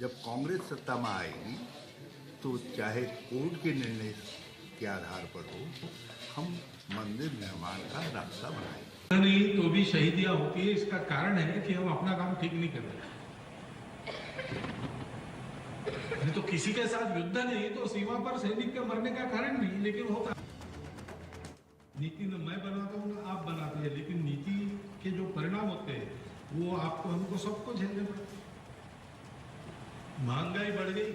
जब कांग्रेस सत्ता में आएगी तो चाहे कोर्ट के निर्णय के आधार पर हो, हम मंदिर निर्माण का रास्ता बनाएंगे। नहीं तो भी शहीदियां होती है, इसका कारण है कि हम अपना काम ठीक नहीं कर रहे। नहीं तो किसी के साथ युद्ध नहीं तो सीमा पर सैनिक के मरने का कारण नहीं, लेकिन होता नीति न मैं बनाता हूँ ना आप बनाते हैं, लेकिन नीति के जो परिणाम होते हैं वो आपको हमको सबको झेलने पड़ते। महंगाई बढ़ गई,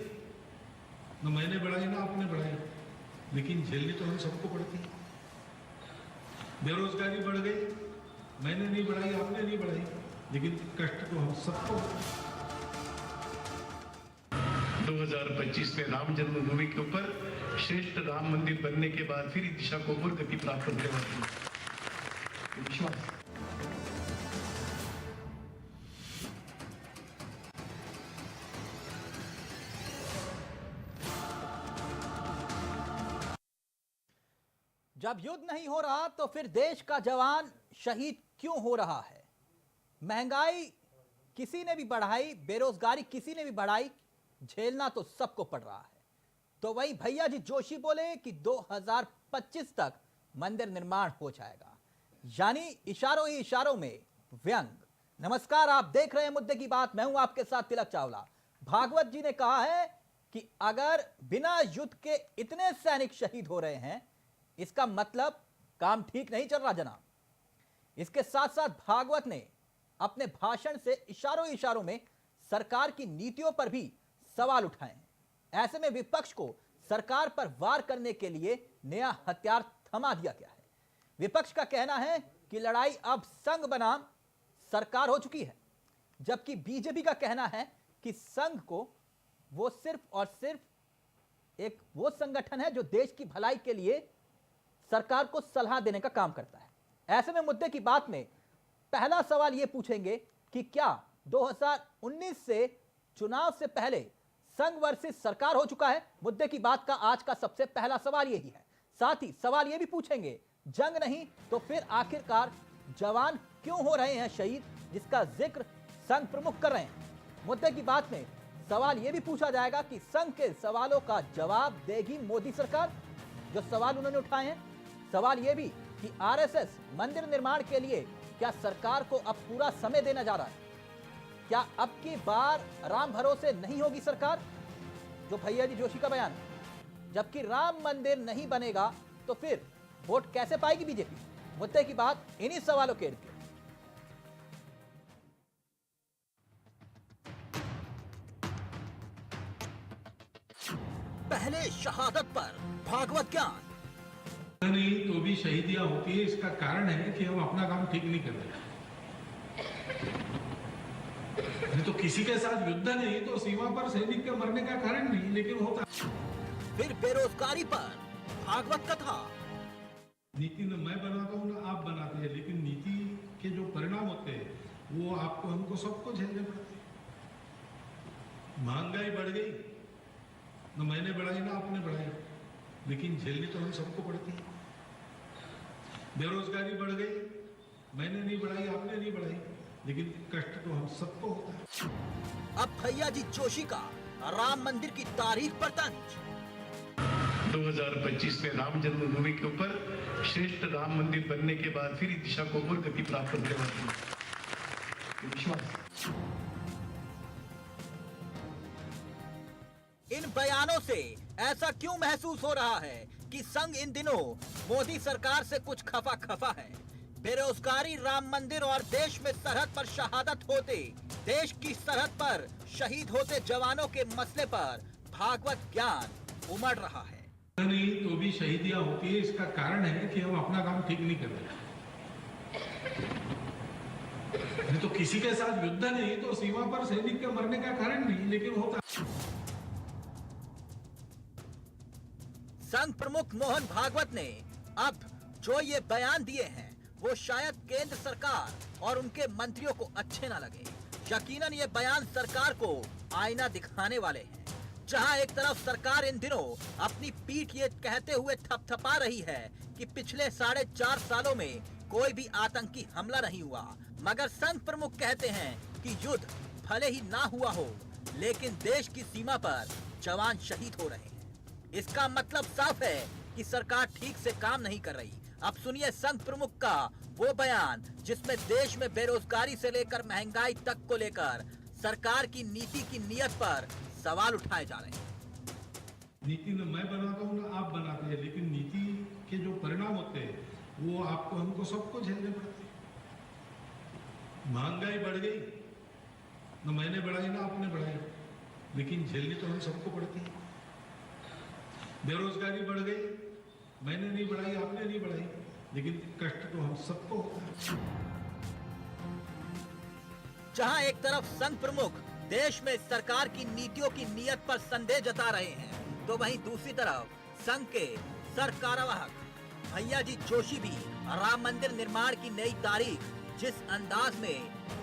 न मैंने बढ़ाई ना आपने बढ़ाई, लेकिन झेलनी तो हम सबको पड़ती है। बेरोजगारी बढ़ गई, मैंने नहीं बढ़ाई आपने नहीं बढ़ाई, लेकिन कष्ट तो हम सबको। 2025 में राम जन्मभूमि के ऊपर श्रेष्ठ राम मंदिर बनने के बाद फिर इस दिशा को और गति प्राप्त होने वाली है विश्वास। जब युद्ध नहीं हो रहा तो फिर देश का जवान शहीद क्यों हो रहा है? महंगाई किसी ने भी बढ़ाई, बेरोजगारी किसी ने भी बढ़ाई, झेलना तो सबको पड़ रहा है। तो वही भैया जी जोशी बोले कि 2025 तक मंदिर निर्माण हो जाएगा, यानी इशारों ही इशारों में व्यंग। नमस्कार, आप देख रहे हैं मुद्दे की बात, मैं हूं आपके साथ तिलक चावला। भागवत जी ने कहा है कि अगर बिना युद्ध के इतने सैनिक शहीद हो रहे हैं, इसका मतलब काम ठीक नहीं चल रहा जनाब। इसके साथ साथ भागवत ने अपने भाषण से इशारों इशारों में सरकार की नीतियों पर भी सवाल उठाए हैं। ऐसे में विपक्ष को सरकार पर वार करने के लिए नया हथियार थमा दिया गया है। विपक्ष का कहना है कि लड़ाई अब संघ बनाम सरकार हो चुकी है, जबकि बीजेपी का कहना है कि संघ को वो सिर्फ और सिर्फ एक वो संगठन है जो देश की भलाई के लिए सरकार को सलाह देने का काम करता है। ऐसे में मुद्दे की बात में पहला सवाल यह पूछेंगे कि क्या 2019 से चुनाव से पहले संघ वर्सेस सरकार हो चुका है? मुद्दे की बात का आज का सबसे पहला सवाल यही है। साथ ही सवाल यह भी पूछेंगे, जंग नहीं तो फिर आखिरकार जवान क्यों हो रहे हैं शहीद, जिसका जिक्र संघ प्रमुख कर रहे हैं। मुद्दे की बात में सवाल यह भी पूछा जाएगा कि संघ के सवालों का जवाब देगी मोदी सरकार, जो सवाल उन्होंने उठाए हैं। सवाल यह भी कि आरएसएस मंदिर निर्माण के लिए क्या सरकार को अब पूरा समय देना जा रहा है? क्या अब की बार राम भरोसे नहीं होगी सरकार, जो भैया जी जोशी का बयान है। जबकि राम मंदिर नहीं बनेगा तो फिर वोट कैसे पाएगी बीजेपी? मुद्दे की बात इन्हीं सवालों के इर्द गिर्द। पहले शहादत पर भागवत ज्ञान। नहीं तो भी शहीदियां होती है, इसका कारण है कि हम अपना काम ठीक नहीं कर रहे। नहीं तो किसी के साथ युद्ध नहीं तो सीमा पर सैनिक के मरने का कारण नहीं, लेकिन होता। फिर बेरोजगारी पर भागवत कथा। नीति न मैं बनाता हूँ ना आप बनाते हैं, लेकिन नीति के जो परिणाम होते हैं वो आपको हमको सबको झेलने पड़ते हैं। महंगाई बढ़ गई, न मैंने बढ़ाई ना आपने बढ़ाई, लेकिन झेलनी तो हम सबको पड़ती है। बेरोजगारी बढ़ गई, मैंने नहीं बढ़ाई आपने नहीं बढ़ाई, लेकिन कष्ट तो हम सबको होता है। अब भैया जी जोशी का राम मंदिर की तारीख पर तंज। 2025 में राम जन्मभूमि के ऊपर श्रेष्ठ राम मंदिर बनने के बाद फिर इस दिशा को और गति प्राप्त होने वाली है विश्वास। इन बयानों से ऐसा क्यों महसूस हो रहा है कि संघ इन दिनों मोदी सरकार से कुछ खफा खफा है? बेरोजगारी, राम मंदिर और देश में सरहद पर शहादत होते, देश की सरहद पर शहीद होते जवानों के मसले पर भागवत ज्ञान उमड़ रहा है। नहीं तो भी शहीदियां होती है, इसका कारण है कि हम अपना काम ठीक नहीं कर रहे। नहीं तो किसी के साथ युद्ध नहीं तो सीमा पर सैनिक के मरने का कारण नहीं, लेकिन होता। संघ प्रमुख मोहन भागवत ने अब जो ये बयान दिए हैं वो शायद केंद्र सरकार और उनके मंत्रियों को अच्छे ना लगे। यकीनन ये बयान सरकार को आईना दिखाने वाले हैं, जहां एक तरफ सरकार इन दिनों अपनी पीठ ये कहते हुए थपथपा रही है कि पिछले 4.5 सालों में कोई भी आतंकी हमला नहीं हुआ, मगर संघ प्रमुख कहते हैं कि युद्ध भले ही ना हुआ हो, लेकिन देश की सीमा पर जवान शहीद हो रहे हैं। इसका मतलब साफ है कि सरकार ठीक से काम नहीं कर रही। अब सुनिए संघ प्रमुख का वो बयान जिसमें देश में बेरोजगारी से लेकर महंगाई तक को लेकर सरकार की नीति की नीयत पर सवाल उठाए जा रहे हैं। नीति न मैं बनाता हूँ ना आप बनाते हैं, लेकिन नीति के जो परिणाम होते हैं वो आपको हमको सबको झेलने पड़ते हैं। महंगाई बढ़ गई, न मैंने बढ़ाई ना आपने बढ़ाई, लेकिन झेलनी तो हम सबको पड़ती है। बेरोजगारी बढ़ गई, मैंने नहीं बढ़ाई आपने नहीं बढ़ाई, लेकिन कष्ट तो हम सबको होता है। जहां एक तरफ संघ प्रमुख देश में सरकार की नीतियों की नीयत पर संदेह जता रहे हैं, तो वहीं दूसरी तरफ संघ के सरकार्यवाहक भैया जी जोशी भी राम मंदिर निर्माण की नई तारीख जिस अंदाज में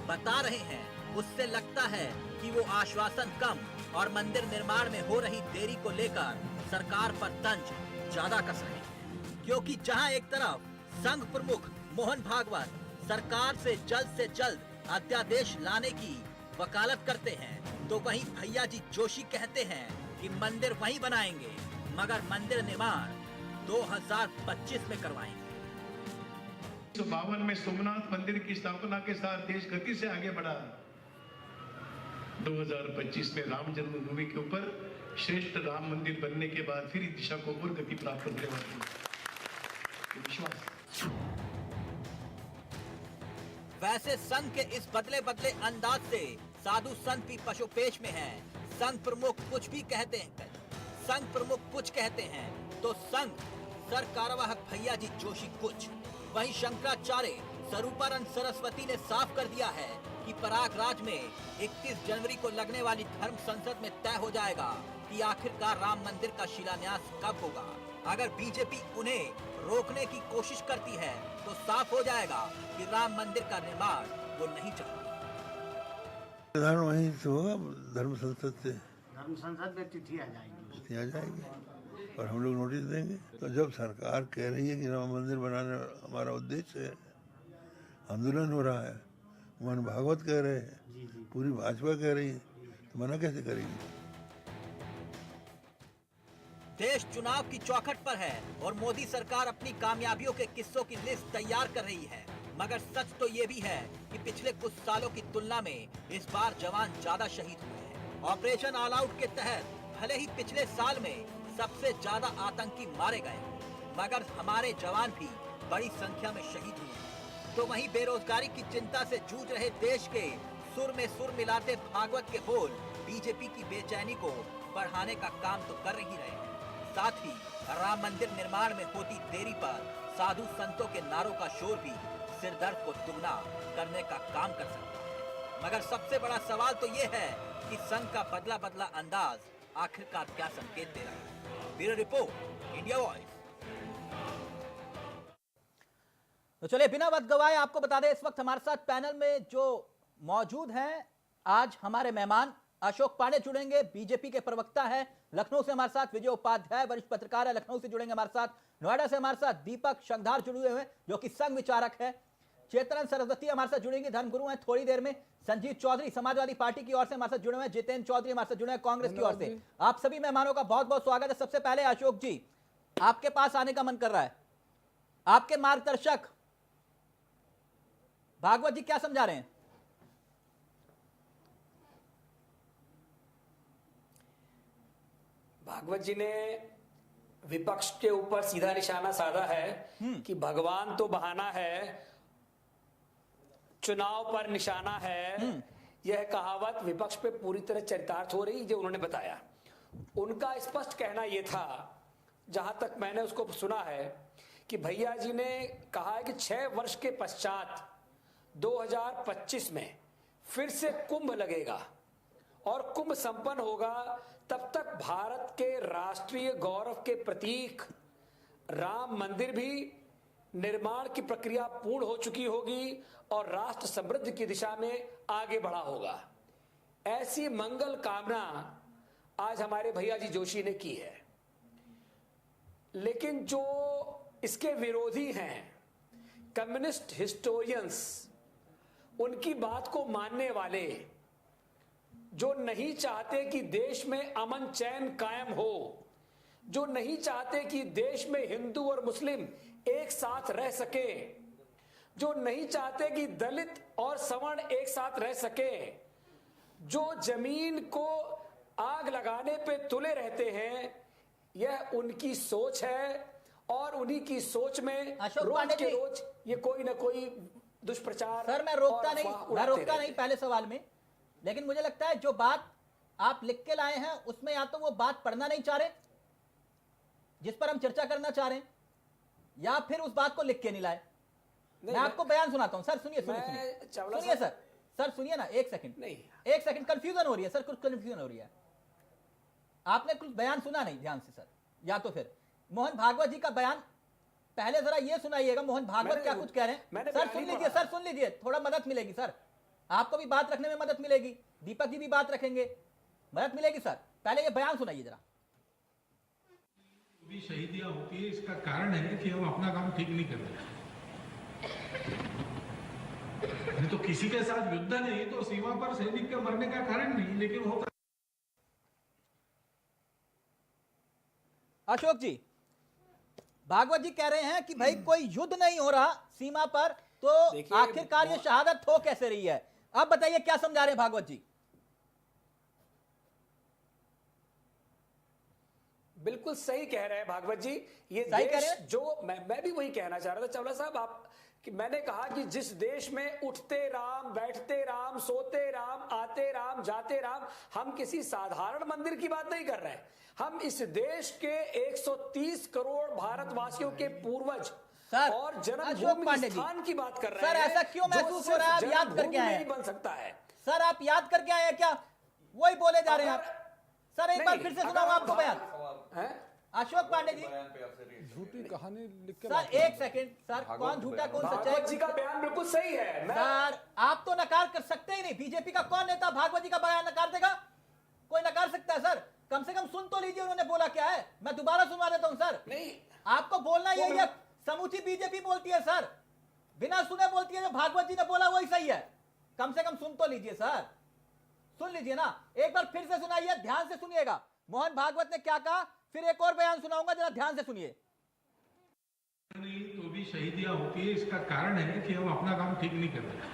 बता रहे हैं, उससे लगता है कि वो आश्वासन कम और मंदिर निर्माण में हो रही देरी को लेकर सरकार पर तंज ज्यादा कस रहे हैं। क्योंकि जहां एक तरफ संघ प्रमुख मोहन भागवत सरकार से जल्द अध्यादेश लाने की वकालत करते हैं, तो वहीं भैया जी जोशी कहते हैं कि मंदिर वहीं बनाएंगे, मगर मंदिर निर्माण 2025 में करवाएंगे। 1952 में सोमनाथ मंदिर की स्थापना के साथ देश गति से आगे बढ़ा। 2025 में राम जन्मभूमि के ऊपर श्रेष्ठ राम मंदिर बनने के बाद फिर इस दिशा को और गति प्राप्त करने वाली है विश्वास। वैसे संघ के इस बदले अंदाज से साधु संत भी पशुपेश में हैं। संघ प्रमुख कुछ भी कहते हैं, संघ प्रमुख कुछ कहते हैं तो संघ सरकार्यवाहक भैया जी जोशी कुछ। वहीं शंकराचार्य स्वरूपानंद सरस्वती ने साफ कर दिया है कि प्रयागराज में 31 जनवरी को लगने वाली धर्म संसद में तय हो जाएगा कि आखिरकार राम मंदिर का शिलान्यास कब होगा। अगर बीजेपी उन्हें रोकने की कोशिश करती है तो साफ हो जाएगा कि राम मंदिर का निर्माण वो नहीं चाहती। वहीं से होगा धर्म संसद से, धर्म संसद में तिथि आ जाएगी, आ जाएगी और हम लोग नोटिस देंगे। तो जब सरकार कह रही है कि राम मंदिर बनाने हमारा उद्देश्य है, आंदोलन हो रहा है, मोहन भागवत कह रहे हैं, पूरी भाजपा कह रही है, तो मना कैसे करेगी। देश चुनाव की चौखट पर है और मोदी सरकार अपनी कामयाबियों के किस्सों की लिस्ट तैयार कर रही है, मगर सच तो ये भी है कि पिछले कुछ सालों की तुलना में इस बार जवान ज्यादा शहीद हुए हैं। ऑपरेशन ऑल आउट के तहत भले ही पिछले साल में सबसे ज्यादा आतंकी मारे गए, मगर हमारे जवान भी बड़ी संख्या में शहीद हुए। तो वहीं बेरोजगारी की चिंता से जूझ रहे देश के सुर में सुर मिलाते भागवत के बोल बीजेपी की बेचैनी को बढ़ाने का काम तो कर ही रहे हैं। साथ ही राम मंदिर निर्माण में होती देरी पर साधु संतों के नारों का शोर भी सिरदर्द को दुगना करने का काम कर सकता है। मगर सबसे बड़ा सवाल तो ये है कि संघ का बदला अंदाज आखिरकार क्या संकेत दे रहा है। Bureau report, India voice. तो चलिए बिना वक्त गवाए आपको बता दें, इस वक्त हमारे साथ पैनल में जो मौजूद हैं, आज हमारे मेहमान अशोक पांडे जुड़ेंगे, बीजेपी के प्रवक्ता है। लखनऊ से हमारे साथ विजय उपाध्याय वरिष्ठ पत्रकार है, लखनऊ से जुड़ेंगे हमारे साथ। नोएडा से हमारे साथ दीपक शंखधार जुड़े हुए हैं जो कि संघ विचारक है। चेतन सरस्वती हमारे साथ जुड़ेंगे, धर्मगुरु हैं। थोड़ी देर में संजीव चौधरी समाजवादी पार्टी की ओर से हमारे साथ जुड़े हुए हैं। जितेंद्र चौधरी हमारे साथ जुड़े हैं कांग्रेस की ओर से। आप सभी मेहमानों का बहुत बहुत स्वागत है। सबसे पहले अशोक जी, आपके पास आने का मन कर रहा है। आपके मार्गदर्शक भागवत जी क्या समझा रहे हैं? भागवत जी ने विपक्ष के ऊपर सीधा निशाना साधा है कि भगवान तो बहाना है, चुनाव पर निशाना है। यह कहावत विपक्ष पे पूरी तरह चरितार्थ हो रही, जो उन्होंने बताया। उनका स्पष्ट कहना यह था, जहां तक मैंने उसको सुना है, कि भैया जी ने कहा है कि 6 वर्ष के पश्चात 2025 में फिर से कुंभ लगेगा और कुंभ संपन्न होगा। तब तक भारत के राष्ट्रीय गौरव के प्रतीक राम मंदिर भी निर्माण की प्रक्रिया पूर्ण हो चुकी होगी और राष्ट्र समृद्धि की दिशा में आगे बढ़ा होगा। ऐसी मंगल कामना आज हमारे भैया जी जोशी ने की है। लेकिन जो इसके विरोधी हैं, कम्युनिस्ट हिस्टोरियंस, उनकी बात को मानने वाले जो नहीं चाहते कि देश में अमन चैन कायम हो, जो नहीं चाहते कि देश में हिंदू और मुस्लिम एक साथ रह सके, जो नहीं चाहते कि दलित और सवर्ण एक साथ रह सके, जो जमीन को आग लगाने पे तुले रहते हैं, यह उनकी सोच है और उन्हीं की सोच में रोज के रोज ये कोई ना कोई दुष्प्रचार। सर मैं रोकता नहीं पहले सवाल में, लेकिन मुझे लगता है जो बात आप लिख के लाए हैं उसमें या तो वो बात पढ़ना नहीं चाह रहे जिस पर हम चर्चा करना चाह रहे हैं, या फिर उस बात को लिख के नहीं लाए। मैं आपको बयान सुनाता हूं सर, सुनिए सर सुनिए ना, एक सेकंड कंफ्यूजन हो रही है सर, कुछ कंफ्यूजन हो रही है। आपने कुछ बयान सुना नहीं ध्यान से सर, या तो फिर मोहन भागवत जी का बयान पहले जरा ये सुनाइएगा, मोहन भागवत क्या कुछ कह रहे हैं। सर सुन लीजिए, थोड़ा मदद मिलेगी सर, आपको भी बात रखने में मदद मिलेगी, दीपक जी भी बात रखेंगे, मदद मिलेगी सर। पहले ये बयान सुनाइए जरा। भी शहीदियां होती है, इसका कारण है कि हम अपना काम ठीक नहीं कर रहे। नहीं तो किसी के साथ युद्ध नहीं तो सीमा पर सैनिक के मरने का कारण नहीं, लेकिन होता। अशोक जी, भागवत जी कह रहे हैं कि भाई कोई युद्ध नहीं हो रहा सीमा पर, तो आखिरकार ये शहादत हो कैसे रही है? अब बताइए क्या समझा रहे हैं भागवत जी? बिल्कुल सही कह रहे हैं भागवत जी, ये सही कह देश रहे हैं? जो मैं भी वही कहना चाह रहा था चावला साहब, आप कि मैंने कहा कि जिस देश में उठते राम, बैठते राम, सोते राम, आते राम, जाते राम, हम किसी साधारण मंदिर की बात नहीं कर रहे हैं, हम इस देश के 130 करोड़ भारतवासियों के पूर्वज और जन्मभूमि स्थान की बात कर रहे हैं। सर ऐसा क्यों महसूस हो रहा है? आप याद करके आए नहीं बन सकता है सर, आप याद करके आए हैं क्या? वही बोले जा रहे हैं आप सर। एक बार फिर से सुनाऊंगा आपको बयान। अशोक पांडे जी, झूठी कहानी लिख के सर एक सेकंड सर, कौन झूठा कौन सच्चा है? भागवत जी का बयान बिल्कुल सही है सर, आप तो नकार कर सकते ही नहीं। बीजेपी का कौन नेता भागवत जी का बयान नकार देगा? कोई नकार सकता है सर? कम से कम सुन तो लीजिए उन्होंने बोला क्या है। मैं दोबारा सुनवा देता हूं सर। नहीं, आपको बोलना यही है, समूची बीजेपी बोलती है सर, बिना सुने बोलती है। जो भागवत जी ने बोला वही सही है, कम से कम सुन तो लीजिए सर, सुन लीजिए ना। एक बार फिर से सुनाइए, ध्यान से सुनिएगा मोहन भागवत ने क्या कहा, फिर एक और बयान सुनाऊंगा, जरा ध्यान से सुनिए। नहीं तो भी शहीदियां होती है, इसका कारण है कि हम अपना काम ठीक नहीं कर रहे।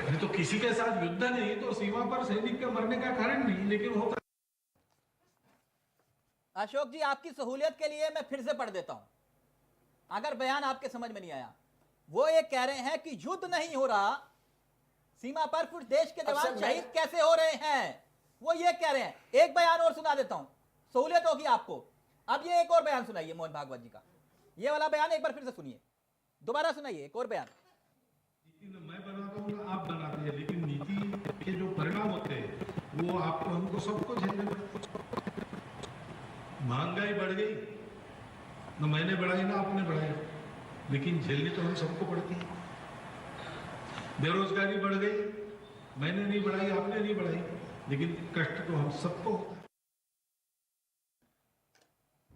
नहीं तो किसी के साथ युद्ध नहीं तो सीमा पर सैनिक के मरने का कारण नहीं, लेकिन होता। अशोक जी, आपकी सहूलियत के लिए मैं फिर से पढ़ देता हूं, अगर बयान आपके समझ में नहीं आया। वो ये कह रहे हैं कि युद्ध नहीं हो रहा सीमा पर, फिर देश के जवान शहीद कैसे हो रहे हैं, वो ये कह रहे हैं। एक बयान और सुना देता हूं, सहूलियत होगी आपको। अब ये एक और बयान सुनाइए मोहन भागवत जी का, ये वाला बयान एक बार फिर से सुनिए, दोबारा सुनाइए एक और बयान। नीति मैं बनाता हूँ ना आप बनाते हैं, लेकिन नीति के जो परिणाम होते हैं वो आपको हमको सबको झेलने पड़ते। महंगाई बढ़ गई, ना मैंने बढ़ाई ना आपने बढ़ाई, लेकिन झेलनी तो हम सबको पड़ती है। बेरोजगारी बढ़ गई, मैंने नहीं बढ़ाई आपने नहीं बढ़ाई, लेकिन कष्ट तो हम सबको होता है।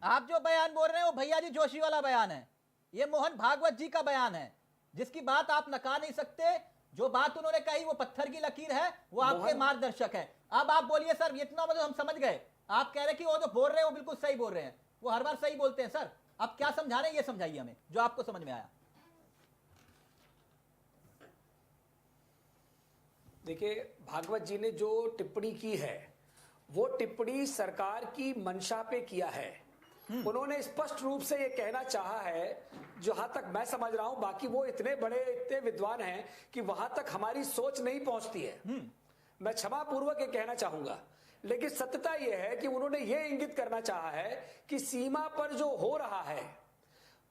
आप जो बयान बोल रहे हैं वो भैया जी जोशी वाला बयान है, ये मोहन भागवत जी का बयान है, जिसकी बात आप नकार नहीं सकते। जो बात उन्होंने कही वो पत्थर की लकीर है, वो आपके मार्गदर्शक है। अब आप बोलिए सर, इतना मतलब हम समझ गए, आप कह रहे हैं कि वो जो बोल रहे हैं वो बिल्कुल सही बोल रहे हैं, वो हर बार सही बोलते हैं सर। अब क्या समझा रहे हैं ये समझाइए हमें, जो आपको समझ में आया। देखिए, भागवत जी ने जो टिप्पणी की है वो टिप्पणी सरकार की मंशा पे किया है। उन्होंने स्पष्ट रूप से ये कहना चाहा है, जहां तक मैं समझ रहा हूं, बाकी वो इतने बड़े इतने विद्वान हैं कि वहां तक हमारी सोच नहीं पहुंचती है। मैं क्षमा पूर्वक ये कहना चाहूंगा, लेकिन सत्यता यह है कि उन्होंने ये इंगित करना चाहा है कि सीमा पर जो हो रहा है,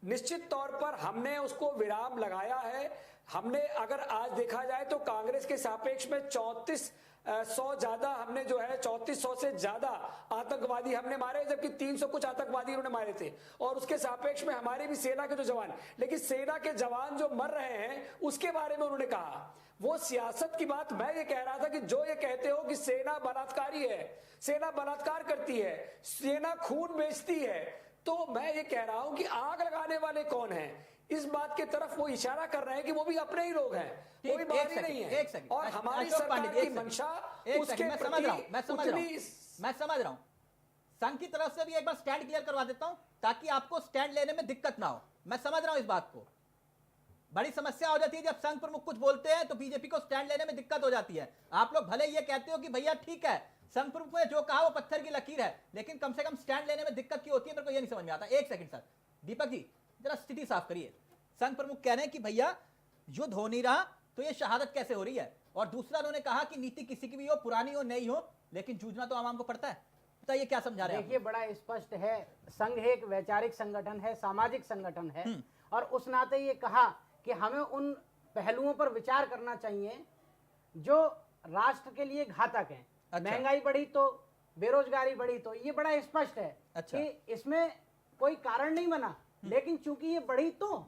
निश्चित तौर पर हमने उसको विराम लगाया है। हमने अगर आज देखा जाए तो कांग्रेस के सापेक्ष में 3400 ज्यादा हमने जो है 3400 से ज्यादा आतंकवादी हमने मारे, जबकि 300 कुछ आतंकवादी उन्होंने मारे थे। और उसके सापेक्ष में हमारे भी सेना के जो जवान, लेकिन सेना के जवान जो मर रहे हैं उसके बारे में उन्होंने कहा। वो सियासत की बात मैं ये कह रहा था कि जो ये कहते हो कि सेना बलात्कारी है, सेना बलात्कार करती है, सेना खून बेचती है, तो मैं ये कह रहा हूं कि आग लगाने वाले कौन हैं? इस बात की तरफ वो इशारा कर रहे हैं कि वो भी अपने ही लोग हैं, वो भी बाहरी नहीं है। एक सेकंड और हमारी सरकार की मंशा उसके मैं समझ रहा हूं संघ की तरफ से भी एक बार स्टैंड क्लियर करवा देता हूं ताकि आपको स्टैंड लेने में दिक्कत ना हो। मैं समझ रहा हूं इस बात को, बड़ी समस्या हो जाती है जब संघ प्रमुख कुछ बोलते हैं तो बीजेपी को स्टैंड लेने में दिक्कत हो जाती है। आप लोग भले ये कहते हो कि भैया ठीक है संघ प्रमुख ने जो कहा वो पत्थर की लकीर है, लेकिन कम से कम स्टैंड लेने में दिक्कत क्यों होती है मेरे को ये नहीं समझ में आता। एक सेकंड सर, दीपक जी जरा स्थिति साफ करिए। संघ प्रमुख कह रहे हैं कि भैया युद्ध हो नहीं रहा तो ये शहादत कैसे हो रही है, और दूसरा उन्होंने कहा कि नीति किसी की भी हो, पुरानी हो नई हो, लेकिन जूझना तो आवाम को पड़ता है। बताइए क्या समझा रहे हैं? देखिए बड़ा स्पष्ट है, संघ एक वैचारिक संगठन है, सामाजिक संगठन है, और उस नाते ये कहा कि हमें उन पहलुओं पर विचार करना चाहिए जो राष्ट्र के लिए घातक हैं। अच्छा। महंगाई बढ़ी तो, बेरोजगारी बढ़ी तो, ये बड़ा स्पष्ट है। अच्छा। कि इसमें कोई कारण नहीं बना, लेकिन चूंकि ये बढ़ी तो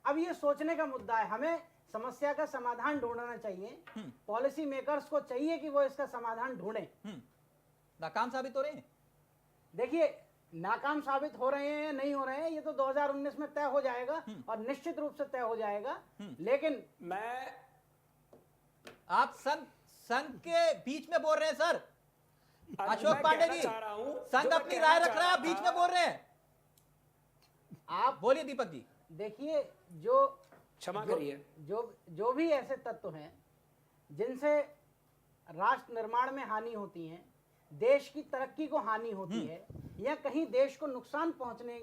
अब ये सोचने का मुद्दा है, हमें समस्या का समाधान ढूंढना चाहिए। पॉलिसी मेकर्स को चाहिए कि वो इसका समाधान ढूंढें। नाकाम साबित हो रहे हैं? देखिए नाकाम साबित हो रहे हैं या नहीं हो रहे हैं ये तो 2019 में तय हो जाएगा, और निश्चित रूप से तय हो जाएगा। लेकिन मैं आप संघ के बीच में बोल रहे हैं सर। अशोक पांडे जी, संघ अपनी राय रख रहा है, आप बीच में बोल रहे हैं। आप बोलिए दीपक जी। देखिए जो क्षमा करिए, जो भी ऐसे तत्व हैं जिनसे राष्ट्र निर्माण में हानि होती है, देश की तरक्की को हानि होती है, या कहीं देश को नुकसान पहुंचने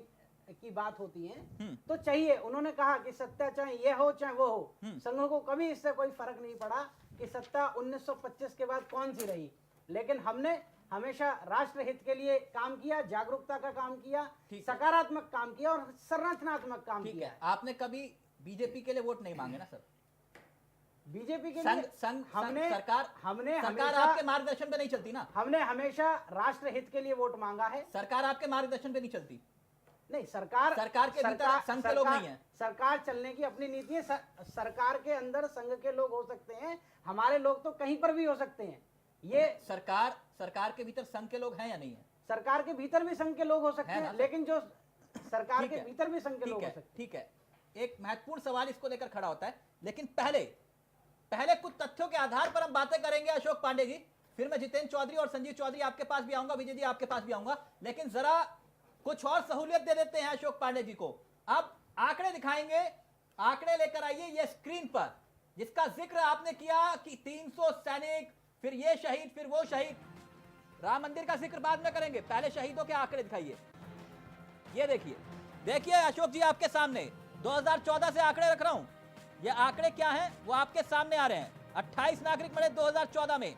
की बात होती है, तो चाहिए। उन्होंने कहा कि सत्ता चाहे ये हो चाहे वो हो, संघ को कभी इससे कोई फर्क नहीं पड़ा कि सत्ता 1925 के बाद कौन सी रही, लेकिन हमने हमेशा राष्ट्र हित के लिए काम किया, जागरूकता का काम किया, सकारात्मक काम किया और संरचनात्मक काम किया। आपने कभी बीजेपी के लिए वोट नहीं मांगे ना सर? बीजेपी के लिए सरकार आपके मार्गदर्शन पे नहीं चलती ना? हमने हमेशा राष्ट्र हित के लिए वोट मांगा है। सरकार आपके मार्गदर्शन पे नहीं चलती? नहीं, सरकार के भीतर संघ के लोग नहीं है। सरकार चलने की अपनी नीति है। सरकार के अंदर संघ के लोग हो सकते हैं, हमारे लोग तो कहीं पर भी हो सकते हैं। ये सरकार के भीतर संघ के लोग हैं या नहीं है? सरकार के भीतर भी संघ के लोग हो सकते हैं, लेकिन जो सरकार के भीतर भी संघ के लोग हो सकते हैं। ठीक है, एक महत्वपूर्ण सवाल इसको लेकर खड़ा होता है, लेकिन पहले कुछ तथ्यों के आधार पर हम बातें करेंगे अशोक पांडे जी, फिर मैं जितेंद्र चौधरी और संजीव चौधरी आपके पास भी आऊंगा, विजय जी आपके पास भी आऊंगा, लेकिन जरा कुछ और सहूलियत दे देते हैं अशोक पांडे जी को। अब आंकड़े दिखाएंगे, आंकड़े लेकर आइए ये स्क्रीन पर, जिसका जिक्र आपने किया कि 300 सैनिक, फिर ये शहीद, फिर वो शहीद। राम मंदिर का जिक्र बाद में करेंगे, पहले शहीदों के आंकड़े दिखाइए। ये देखिए अशोक जी आपके सामने 2014 से आंकड़े रख रहा हूं। ये आंकड़े क्या हैं वो आपके सामने आ रहे हैं। 28 नागरिक मरे 2014 में,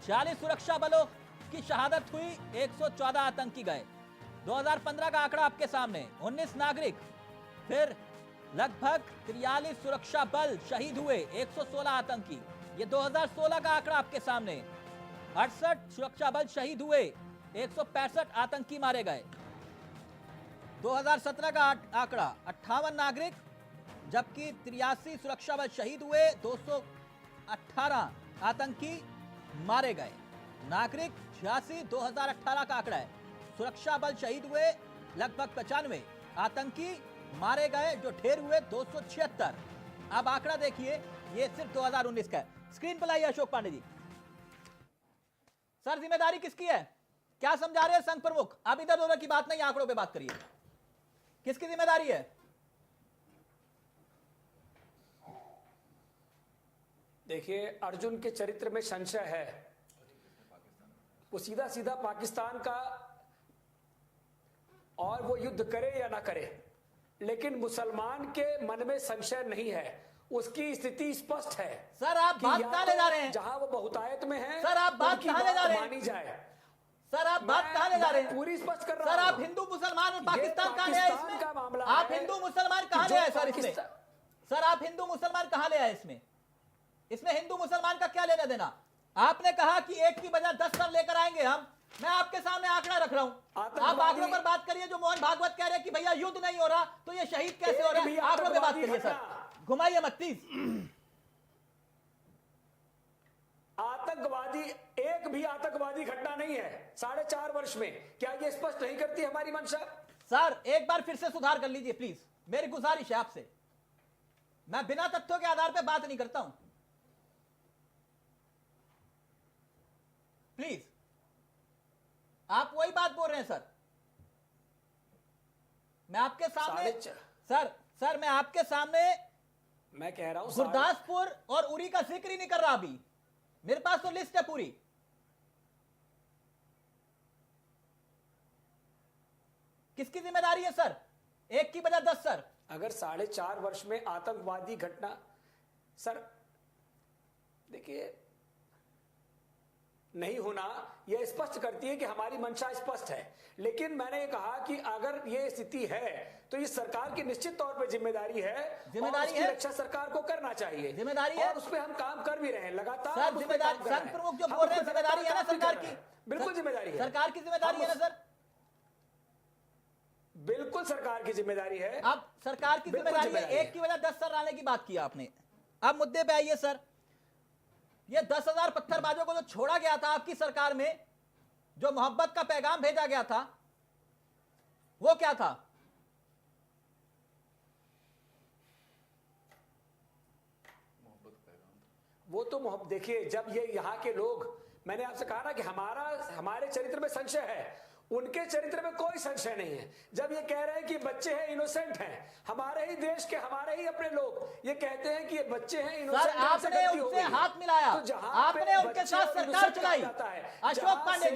40 सुरक्षा बलों की शहादत हुई, 114 आतंकी गए। 2015 का आंकड़ा आपके सामने, 19 नागरिक, फिर लगभग 43 सुरक्षा बल शहीद हुए, 116 आतंकी। ये 2016 का आंकड़ा आपके सामने, 68 सुरक्षा बल शहीद हुए, 165 आतंकी मारे गए। 2017 का आंकड़ा 58 नागरिक, जबकि 83 सुरक्षा बल शहीद हुए, 218 आतंकी मारे गए। नागरिक 86, 2018 का आंकड़ा है, सुरक्षा बल शहीद हुए लगभग 95, आतंकी मारे गए जो ढेर हुए 276। अब आंकड़ा देखिए, ये सिर्फ 2019 का है। स्क्रीन पर लाइए अशोक पांडे जी। सर जिम्मेदारी किसकी है? क्या समझा रहे हैं संघ प्रमुख? अब इधर उधर की बात नहीं, आंकड़ों पे बात करिए। किसकी जिम्मेदारी है? देखिए अर्जुन के चरित्र में संशय है, वो सीधा सीधा पाकिस्तान का, और वो युद्ध करे या ना करे, लेकिन मुसलमान के मन में संशय नहीं है, उसकी स्थिति स्पष्ट है। सर आप बात कहां ले जा रहे हैं? जहां वो बहुतायत में है, सर आप बात कहां ले जा रहे हैं? मानी जाए। सर आप बात कहां ले जा रहे हैं? पूरी स्पष्ट कर रहा सर हूं। आप हिंदू मुसलमान और पाकिस्तान कहां ले आए इसमें? का मामला आप हिंदू मुसलमान कहां ले आए सर इसमें? सर आप हिंदू मुसलमान कहां ले आए इसमें? इसमें हिंदू मुसलमान का क्या लेना देना? आपने कहा कि एक की बजाय 10 सर लेकर आएंगे हम। मैं आपके सामने आंकड़ा रख रहा हूं, आप आंकड़ों पर बात करिए। जो मोहन भागवत कह रहे हैं कि भैया युद्ध नहीं हो रहा तो ये शहीद कैसे हो रहे हैं, आंकड़ों पे बात करिए सर, घुमाइए मत प्लीज। आतंकवादी, एक भी आतंकवादी घटना नहीं है 4.5 वर्ष में। क्या ये स्पष्ट नहीं करती हमारी मंशा? सर एक बार फिर से सुधार कर लीजिए प्लीज। मेरी गुजारिश है आपसे, मैं बिना तथ्यों के आधार पर बात नहीं करता हूं, प्लीज। आप वही बात बोल रहे हैं सर, मैं आपके सामने सर मैं आपके सामने मैं कह रहा हूं गुरदासपुर और उरी का जिक्र ही नहीं कर रहा अभी, मेरे पास तो लिस्ट है पूरी। किसकी जिम्मेदारी है सर? एक की बजाय 10 सर। अगर 4.5 वर्ष में आतंकवादी घटना, सर देखिए नहीं होना यह स्पष्ट करती है कि हमारी मंशा स्पष्ट है, लेकिन मैंने ये कहा कि अगर ये स्थिति है तो ये सरकार की निश्चित तौर पे जिम्मेदारी है और उसकी रक्षा सरकार को करना चाहिए, जिम्मेदारी है, और उस पे हम काम कर भी रहे हैं लगातार। सर जिम्मेदारी संघ प्रमुख जो बोल रहे हैं जिम्मेदारी है ना सरकार की, बिल्कुल जिम्मेदारी है, सरकार की जिम्मेदारी है ना सर, बिल्कुल सरकार की जिम्मेदारी है। अब सरकार की जिम्मेदारी है, एक की वजह 10 सर लाने की बात की आपने। अब मुद्दे पे आइए सर, ये 10,000 पत्थरबाजों को जो छोड़ा गया था आपकी सरकार में, जो मोहब्बत का पैगाम भेजा गया था, वो क्या था? वो तो देखिए, जब ये यहाँ के लोग, मैंने आपसे कहा ना कि हमारे चरित्र में संशय है, उनके चरित्र में कोई संशय नहीं है। जब ये कह रहे हैं कि बच्चे हैं, इनोसेंट हैं, हमारे ही देश के, हमारे ही अपने लोग ये कहते हैं कि ये बच्चे हैं, इनोसेंट हैं, आपने उनसे हाथ मिलाया, तो आपने उनके साथ सरकार चलाई। अशोक पांडे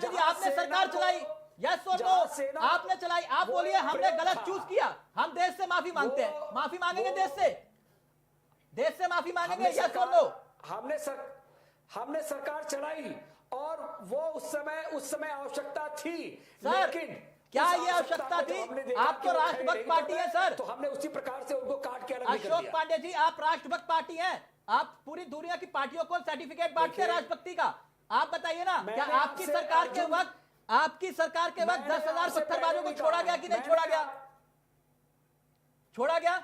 जी, आपने सरकार चलाई, यस और नो आपने चलाई। आप बोलिए हमने गलत चूज किया, हम देश से माफी मांगते हैं, माफी मांगेंगे देश से माफी मांगेंगे, यस और नो। हमने सरकार चलाई और वो उस समय आवश्यकता थी, लेकिन क्या ये आवश्यकता थी? आप तो राष्ट्रभक्त पार्टी है सर, तो हमने उसी प्रकार से उनको काट के अलग कर दिया। अशोक पांडे जी, आप राष्ट्रभक्त पार्टी हैं, आप पूरी दुनिया की पार्टियों को सर्टिफिकेट बांटते हैं राष्ट्रभक्ति का। आप बताइए ना, क्या आपकी सरकार के वक्त 10,000 पत्थरबाजों को छोड़ा गया कि नहीं छोड़ा गया? छोड़ा गया,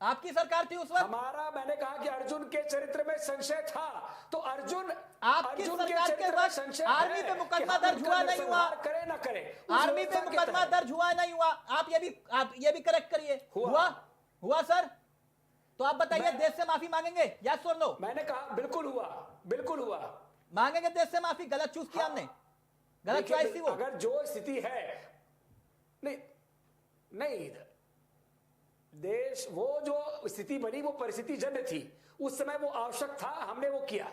आपकी सरकार थी उस वक्त। मैंने कहा कि अर्जुन के चरित्र में संशय था, तो आपकी सरकार के वक्त आर्मी पे मुकदमा दर्ज हुआ नहीं हुआ, करे ना करे, आर्मी पे मुकदमा दर्ज हुआ नहीं हुआ, आप ये भी करेक्ट करिए, हुआ सर? तो आप बताइए देश से माफी मांगेंगे, यस और नो? मैंने कहा बिल्कुल हुआ, मांगेंगे देश से माफी। गलत चूज किया हमने, गलत चॉइस थी वो। अगर जो स्थिति है, नहीं देश, वो जो स्थिति बनी वो परिस्थिति जन्य थी, उस समय वो आवश्यक था, हमने वो किया।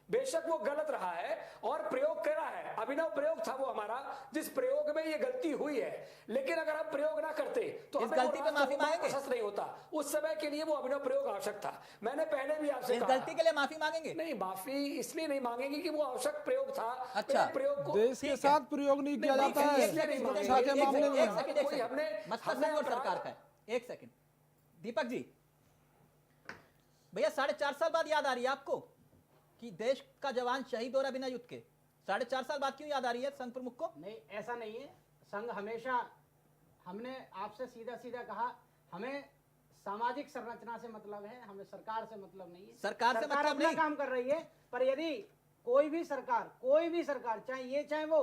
बेशक वो गलत रहा है और प्रयोग करा है, अभिनव प्रयोग था वो हमारा, जिस प्रयोग में ये गलती हुई है, लेकिन अगर हम प्रयोग ना करते तो इस गलती पे माफी मांगेंगे, नहीं होता। उस समय के लिए वो अभिनव प्रयोग आवश्यक था। मैंने पहले भी आपसे इस गलती के लिए माफी मांगेंगे? नहीं, माफी इसलिए नहीं मांगेंगे कि वो आवश्यक प्रयोग था। अच्छा, प्रयोग को देश के साथ प्रयोग नहीं किया जाता है शिक्षा के मामले में। सरकार का है। एक सेकंड दीपक जी, भैया 4.5 साल बाद याद आ रही है आपको कि देश का जवान शहीद हो रहा बिना युद्ध के? 4.5 साल बाद क्यों याद आ रही है संघ प्रमुख को? नहीं, ऐसा नहीं है। संघ हमेशा, हमने आपसे सीधा कहा, हमें सामाजिक संरचना से मतलब है, हमें सरकार से मतलब नहीं है। सरकार से मतलब अपना काम कर रही है, पर यदि कोई भी सरकार चाहे ये चाहे वो,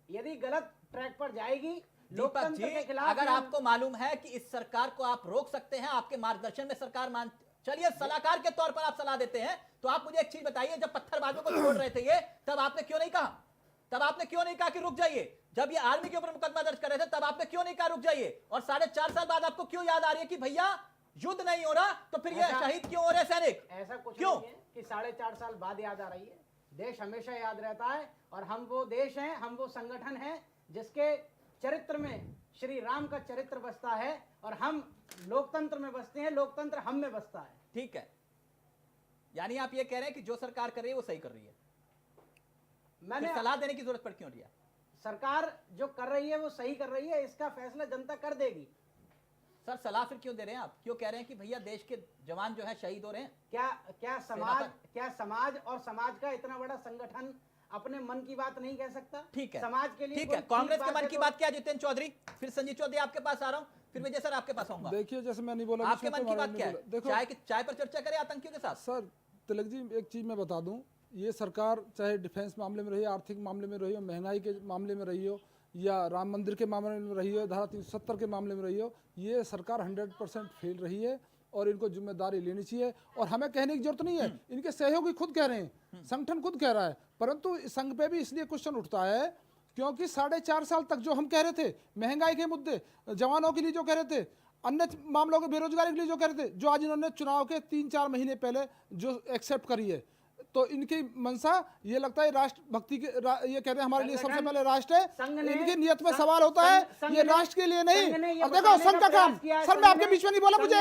यदि गलत ट्रैक पर जाएगी, दीपक जी, अगर आपको मालूम है कि इस सरकार को आप रोक सकते हैं, आपके मार्गदर्शन में सरकार चलिए सलाहकार के तौर पर आप सलाह देते हैं, तो आप मुझे एक चीज बताइए, जब पत्थरबाजों को छोड़ रहे थे ये, तब आपने क्यों नहीं कहा कि रुक जाइए? जब ये आर्मी के ऊपर मुकदमा दर्ज कर रहे थे, तब आपने क्यों नहीं कहा रुक जाइए? और 4.5 साल बाद आपको क्यों याद आ रही है कि भैया युद्ध नहीं हो रहा, तो फिर ये शहीद क्यों हो रहे सैनिक? ऐसा कुछ क्यों नहीं है कि 4.5 साल बाद याद आ रही है। देश हमेशा याद रहता है, और हम वो देश हैं, हम वो संगठन हैं जिसके चरित्र में श्री राम का चरित्र बसता है, और हम लोकतंत्र में बसते हैं, लोकतंत्र हम में बसता है। ठीक है, यानी आप ये कह रहे हैं कि जो सरकार कर रही है वो सही कर रही है, मैंने सलाह देने की जरूरत पड़ क्यों रही है? सरकार जो कर रही है वो सही कर रही है, इसका फैसला जनता कर देगी। सर सलाह फिर क्यों दे रहे हैं आप? क्यों कह रहे हैं कि भैया देश के जवान जो है शहीद हो रहे हैं? क्या समाज और समाज का इतना बड़ा संगठन अपने मन की बात नहीं कह सकता? ठीक है, समाज के लिए ठीक है। कांग्रेस के मन की बात क्या? जितेंद्र चौधरी, फिर संजीव चौधरी आपके पास आ रहा हूं, फिर विजय सर आपके पास आऊंगा। देखिए, जैसे मैं नहीं बोला, आपके मन की बात क्या है? देखो, चाय पर चर्चा करें आतंकियों के साथ। सर तिलक जी, एक चीज मैं बता दूं, ये सरकार चाहे डिफेंस मामले में रही, आर्थिक मामले में रही हो, महंगाई के मामले में रही हो, या राम मंदिर के मामले में रही हो, धारा 370 के मामले में रही हो, ये सरकार 100% फेल रही है और इनको जिम्मेदारी लेनी चाहिए। और हमें कहने की जरूरत नहीं है, इनके सहयोगी खुद कह रहे हैं, संगठन खुद कह रहा है। परंतु संघ पे भी इसलिए क्वेश्चन उठता है क्योंकि 4.5 साल तक जो हम कह रहे थे, महंगाई के मुद्दे, जवानों के लिए जो कह रहे थे, अन्य मामलों के, बेरोजगारी के लिए जो कह रहे थे, जो आज इन्होंने चुनाव के 3-4 महीने पहले जो एक्सेप्ट करी है, तो इनकी मंशा ये लगता है राष्ट्र भक्ति के ये कहते हैं हमारे लिए सबसे पहले राष्ट्र है। इनकी नियत में सवाल होता है, ये राष्ट्र के लिए नहीं। और देखो संघ का काम, सर मैं आपके बीच में नहीं बोला, मुझे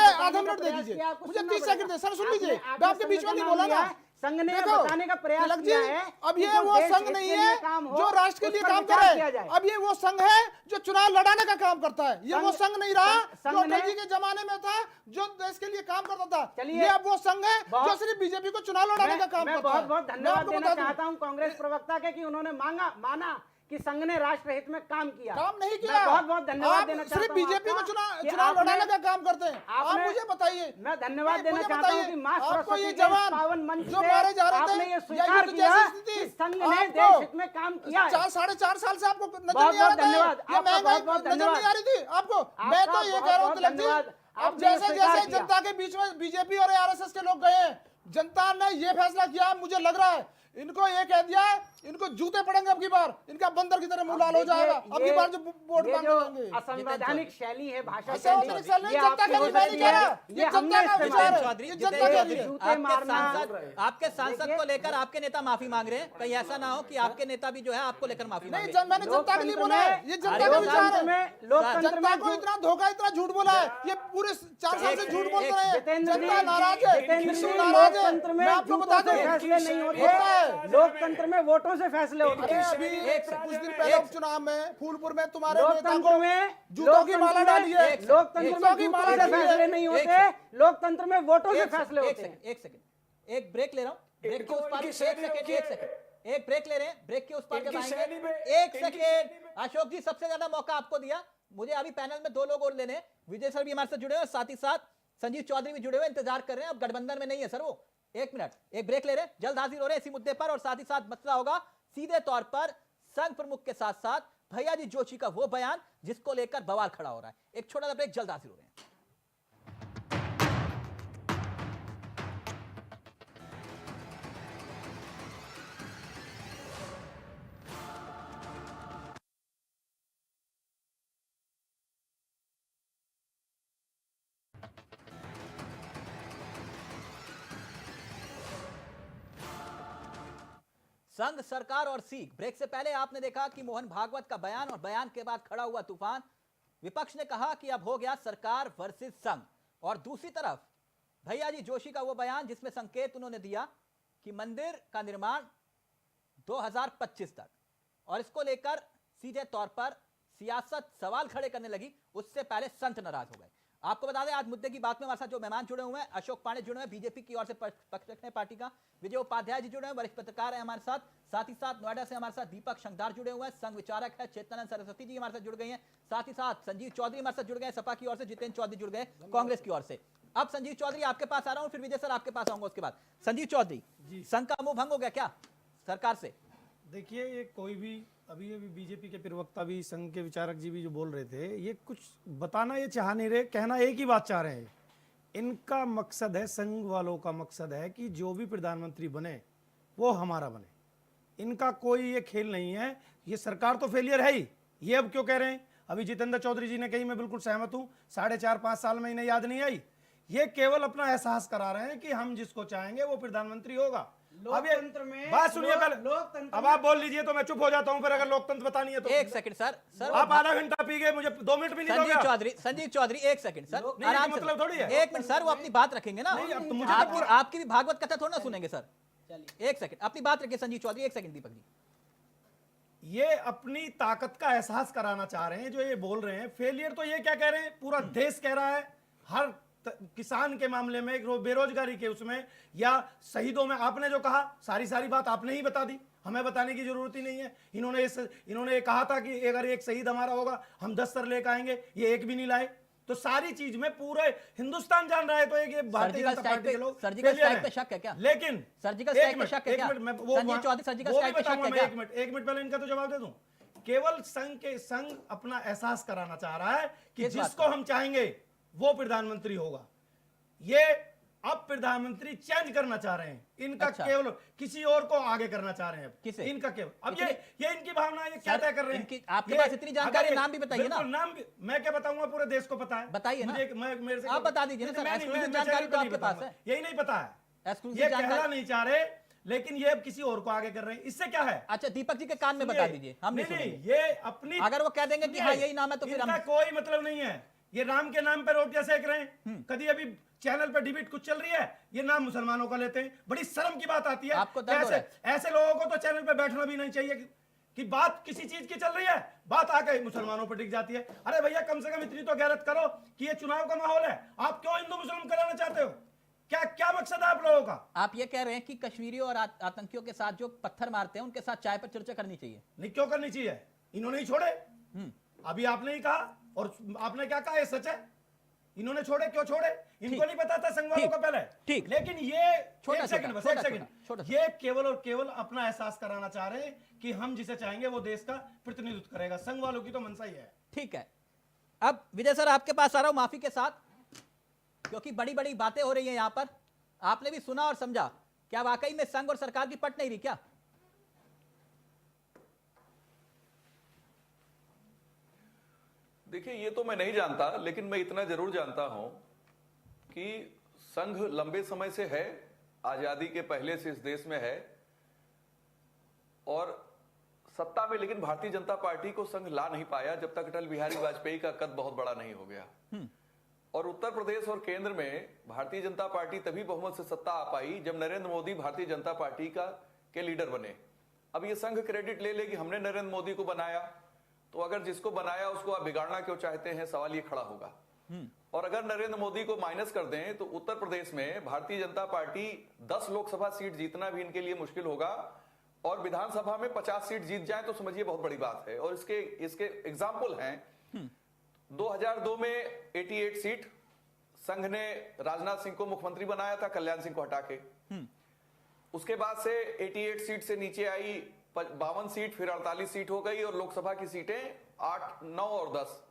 आधा मिनट दे दीजिए, मुझे 30 सेकंड दे सर, सुन लीजिए, मैं आपके बीच में नहीं बोला ना। संघ ने बताने का प्रयास किया है। अब ये वो संघ नहीं है जो राष्ट्र के लिए काम करे, अब ये वो संघ है जो चुनाव लड़ाने का काम करता है। ये वो संघ नहीं रहा जो अटल जी के जमाने में था, जो देश के लिए काम करता था। ये अब वो संघ है जो सिर्फ बीजेपी को चुनाव लड़ाने का काम करता है। बहुत बहुत धन्यवाद देना चाहता हूं कांग्रेस प्रवक्ता के कि उन्होंने माना कि संघ ने राष्ट्र हित में काम किया। काम नहीं किया। बहुत बहुत धन्यवाद देना चाहता हूं। सिर्फ बीजेपी को चुनाव लड़ाने का काम करते हैं। आप मुझे बताइए। मैं धन्यवाद देना चाहता हूं कि मां सरस्वती के पावन मंच जो मारे जा रहे थे, आपने ये स्वीकार किया कि संघ ने देश हित में काम किया है। 4.5 साल से आपको नजर बहुत नहीं आ बहुत रहा धन्यवाद, था, ये महंगाई नजर नहीं आ रही थी आपको। मैं तो ये कह रहा हूँ तिलक जी, अब जैसे जैसे जनता के बीच में बीजेपी और आरएसएस के लोग गए, जनता ने ये फैसला किया, मुझे लग रहा है इनको ये कह दिया, इनको जूते पड़ेंगे अब की बार, इनका बंदर की तरह मुंह लाल हो जाएगा अब की बार जो वोट मांगने जाएंगे। असंवैधानिक शैली है, भाषा शैली, ये जनता का विचार नहीं कह रहा, ये जनता का विचार है, चौधरी, ये जनता का नहीं है। आपके सांसद को लेकर आपके नेता माफी मांग रहे हैं, कहीं ऐसा ना हो कि आपके नेता भी जो है आपको लेकर माफी मांगे। नहीं, मैंने जनता के लिए बोला है, ये जनता का विचार है। जनता को इतना धोखा, इतना झूठ बोला है, ये पूरे 4 साल से झूठ बोलते रहे। जनता नाराज है, लोकतंत्र में आपको बता दूं फैसले नहीं होते, लोकतंत्र में वोटों से फैसले होते हैं। अभी कुछ दिन पहले उपचुनाव में फूलपुर में तुम्हारे नेता लोकतंत्र को में जूतों की माला डाली है। लोकतंत्र में जूतों से फैसले नहीं होते, लोकतंत्र में वोटों से फैसले होते हैं। एक सेकंड, एक ब्रेक ले रहा हूँ, ब्रेक के उस पार, एक सेकंड, एक ब्रेक ले रहे हैं, ब्रेक के उस पार कब आएंगे? एक सेकंड, अशोक जी सबसे ज्यादा मौका आपको दिया, मुझे अभी पैनल में 2 लोग और लेने, विजय सर भी हमारे साथ जुड़े हुए, साथ ही साथ संजीव चौधरी भी जुड़े हुए, इंतजार कर रहे हैं, अब गठबंधन में नहीं है सर वो। 1 मिनट, एक ब्रेक ले रहे हैं, जल्द हाजिर हो रहे हैं इसी मुद्दे पर, और साथ ही साथ मसला होगा सीधे तौर पर संघ प्रमुख के साथ साथ भैया जी जोशी का वो बयान जिसको लेकर बवाल खड़ा हो रहा है। एक छोटा सा ब्रेक, जल्द हाजिर हो रहे हैं। संघ, सरकार और सीख। ब्रेक से पहले आपने देखा कि मोहन भागवत का बयान, और बयान के बाद खड़ा हुआ तूफान। विपक्ष ने कहा कि अब हो गया सरकार वर्सेस संघ, और दूसरी तरफ भैया जी जोशी का वो बयान जिसमें संकेत उन्होंने दिया कि मंदिर का निर्माण 2025 तक, और इसको लेकर सीधे तौर पर सियासत सवाल खड़े करने लगी। उससे पहले संत नाराज हो गए। आपको बता दें आज मुद्दे की बात में हमारे साथ जो मेहमान जुड़े हुए हैं, अशोक पांडे जुड़े हुए हैं बीजेपी की ओर से पक्ष रखने पार्टी का, विजय उपाध्याय जी जुड़े हैं, वरिष्ठ पत्रकार हैं हमारे साथ ही साथ नोएडा से हमारे साथ दीपक शंकदार जुड़े हुए हैं, संघ विचारक है चेतनानंद सरस्वती जी हमारे साथ जुड़ गए हैं, साथ ही साथ संजीव चौधरी हमारे साथ जुड़ गए सपा की ओर से, जितेंद्र चौधरी जुड़ गए कांग्रेस की ओर से। अब संजीव चौधरी आपके पास आ रहा हूं, फिर विजय सर आपके पास आऊंगा उसके बाद। संजीव चौधरी, संघ का मुंह भंग हो गया क्या सरकार से? देखिए, ये कोई भी अभी बीजेपी के प्रवक्ता भी, संघ के विचारक जी भी जो बोल रहे थे, ये कुछ बताना ये चाह नहीं रहे, कहना एक ही बात चाह रहे हैं। इनका मकसद है, संघ वालों का मकसद है कि जो भी प्रधानमंत्री बने वो हमारा बने। इनका कोई ये खेल नहीं है। ये सरकार तो फेलियर है ही, ये अब क्यों कह रहे हैं? अभी जितेंद्र चौधरी जी ने कही, मैं बिल्कुल सहमत हूं, 4.5-5 साल में इन्हें याद नहीं आई। ये केवल अपना एहसास करा रहे हैं कि हम जिसको चाहेंगे वो प्रधानमंत्री होगा। अब ये बात सुनिए पहले, अब आप बोल लीजिए तो मैं चुप हो जाता हूं, फिर अगर लोकतंत्र बतानी है तो। एक सेकंड सर, आप आधा घंटा पी गए, मुझे 2 मिनट भी नहीं दोगे। संजीव चौधरी एक सेकंड सर, मतलब थोड़ी है। 1 मिनट सर, वो अपनी बात रखेंगे ना, आपकी भी भागवत कथा थोड़ा ना सुनेंगे सर। 1 सेकंड अपनी बात रखिए संजीव चौधरी। 1 सेकंड दीपक जी। ये अपनी ताकत का एहसास कराना चाह रहे हैं जो ये बोल रहे हैं। फेलियर तो ये क्या कह रहे हैं, पूरा देश कह रहा है। हर किसान के मामले में, बेरोजगारी के उसमें, या शहीदों में, आपने जो कहा सारी बात आपने ही बता दी, हमें बताने की जरूरत ही नहीं है। इन्होंने ये कहा था कि अगर एक शहीद हमारा होगा हम 10 सर लेकर आएंगे, ये एक भी नहीं लाए। तो सारी चीज में पूरे हिंदुस्तान जान रहा है, तो एक भारतीय जनता पार्टी के लोग सर्जिकल स्ट्राइक पे शक है क्या? लेकिन सर्जिकल स्ट्राइक पे शक है क्या? संजीव चौधरी सर्जिकल स्ट्राइक पे शक है क्या? एक मिनट पहले इनका तो जवाब दे दूं। केवल संघ अपना एहसास कराना चाह रहा है कि किस बात जिसको का? हम चाहेंगे वो प्रधानमंत्री होगा। ये अब प्रधानमंत्री चेंज करना चाह रहे हैं, इनका अच्छा। केवल किसी और को आगे करना चाह रहे हैं। किसे? इनका केवल अब कितने? ये इनकी भावना, ये क्या सर, तय कर रहे हैं? इनकी- आपके ये- पास इतनी जानकारी, अगर ये- नाम भी बताइए ना। बिल्कुल, नाम भी मैं क्या बताऊंगा, पूरे देश को पता है। बताइए ना। मेरे से आप बता दीजिए ना सर, मैं नहीं- exclusive मैं जानकारी चैनल तो पे नहीं आपके पास बताऊंगा। है। यही नहीं पता है, Exclusive ये जानकारी- कहना नहीं चाह रहे, लेकिन ये अब किसी और को आगे कर रहे हैं। इससे क्या है? अच्छा, दीपक जी के कान में बता दीजिए, हम नहीं नहीं, सुनेंगे। ये अपनी, अगर वो कह देंगे कि हाँ यही नाम है तो फिर इनका हम कोई मतलब नहीं है। ये राम के नाम पे रोटियां सेक रहे हैं। कभी अभी चैनल पे डिबेट कुछ चल रही है, ये नाम मुसलमानों का लेते हैं। बड़ी शर्म की बात आती है। आपको दर्द हो रहा है? ऐसे लोगों को तो चैनल पे बैठना भी नहीं चाहिए कि बात किसी चीज की चल रही है, बात आके मुसलमानों पर टिक जाती है। अरे भैया, कम से कम इतनी तो गैरत करो कि ये चुनाव का माहौल है, आप क्यों हिंदू मुस्लिम कराना चाहते हो? क्या क्या मकसद है आप लोगों का? आप ये कह रहे हैं कि कश्मीरियों और आतंकियों के साथ जो पत्थर मारते हैं उनके साथ चाय पर चर्चा करनी चाहिए। नहीं, क्यों करनी चाहिए? इन्होंने ही छोड़े। अभी आपने ही कहा, और आपने क्या कहा, ये सच है। इन्होंने छोड़े, क्यों छोड़े? इनको नहीं पता था संघ वालों ठीक, को पहले। ठीक। लेकिन ये छोटा- एक सेकंड, बस छोटा- एक सेकंड, छोटा- ये केवल और केवल अपना एहसास कराना चाह रहे हैं कि हम जिसे चाहेंगे वो देश का प्रतिनिधित्व करेगा। संघ वालों की तो मनसा ही है। ठीक है, अब विजय सर आपके पास आ रहा हूं माफी के साथ, क्योंकि बड़ी बड़ी बातें हो रही हैं यहां पर। आपने भी सुना और समझा, क्या वाकई में संघ और सरकार की पट नहीं रही क्या? देखिए, ये तो मैं नहीं जानता, लेकिन मैं इतना जरूर जानता हूं कि संघ लंबे समय से है, आजादी के पहले से इस देश में है, और सत्ता में लेकिन भारतीय जनता पार्टी को संघ ला नहीं पाया जब तक अटल बिहारी वाजपेयी का कद बहुत बड़ा नहीं हो गया। और उत्तर प्रदेश और केंद्र में भारतीय जनता पार्टी तभी बहुमत से सत्ता आ पाई जब नरेंद्र मोदी भारतीय जनता पार्टी के लीडर बने। अब ये संघ क्रेडिट ले ले कि हमने नरेंद्र मोदी को बनाया, तो अगर जिसको बनाया उसको आप बिगाड़ना क्यों चाहते हैं, सवाल ये खड़ा होगा। और अगर नरेंद्र मोदी को माइनस कर दें तो उत्तर प्रदेश में भारतीय जनता पार्टी 10 लोकसभा सीट जीतना भी इनके लिए मुश्किल होगा, और विधानसभा में 50 सीट जीत जाए तो समझिए बहुत बड़ी बात है। और इसके एग्जाम्पल हैं, 2002 में 88 सीट संघ ने राजनाथ सिंह को मुख्यमंत्री बनाया था, कल्याण सिंह को हटा के। उसके बाद से 88 सीट से नीचे आई 52 सीट, फिर 48 सीट हो गई, और लोकसभा की सीटें 8, 9 और 10।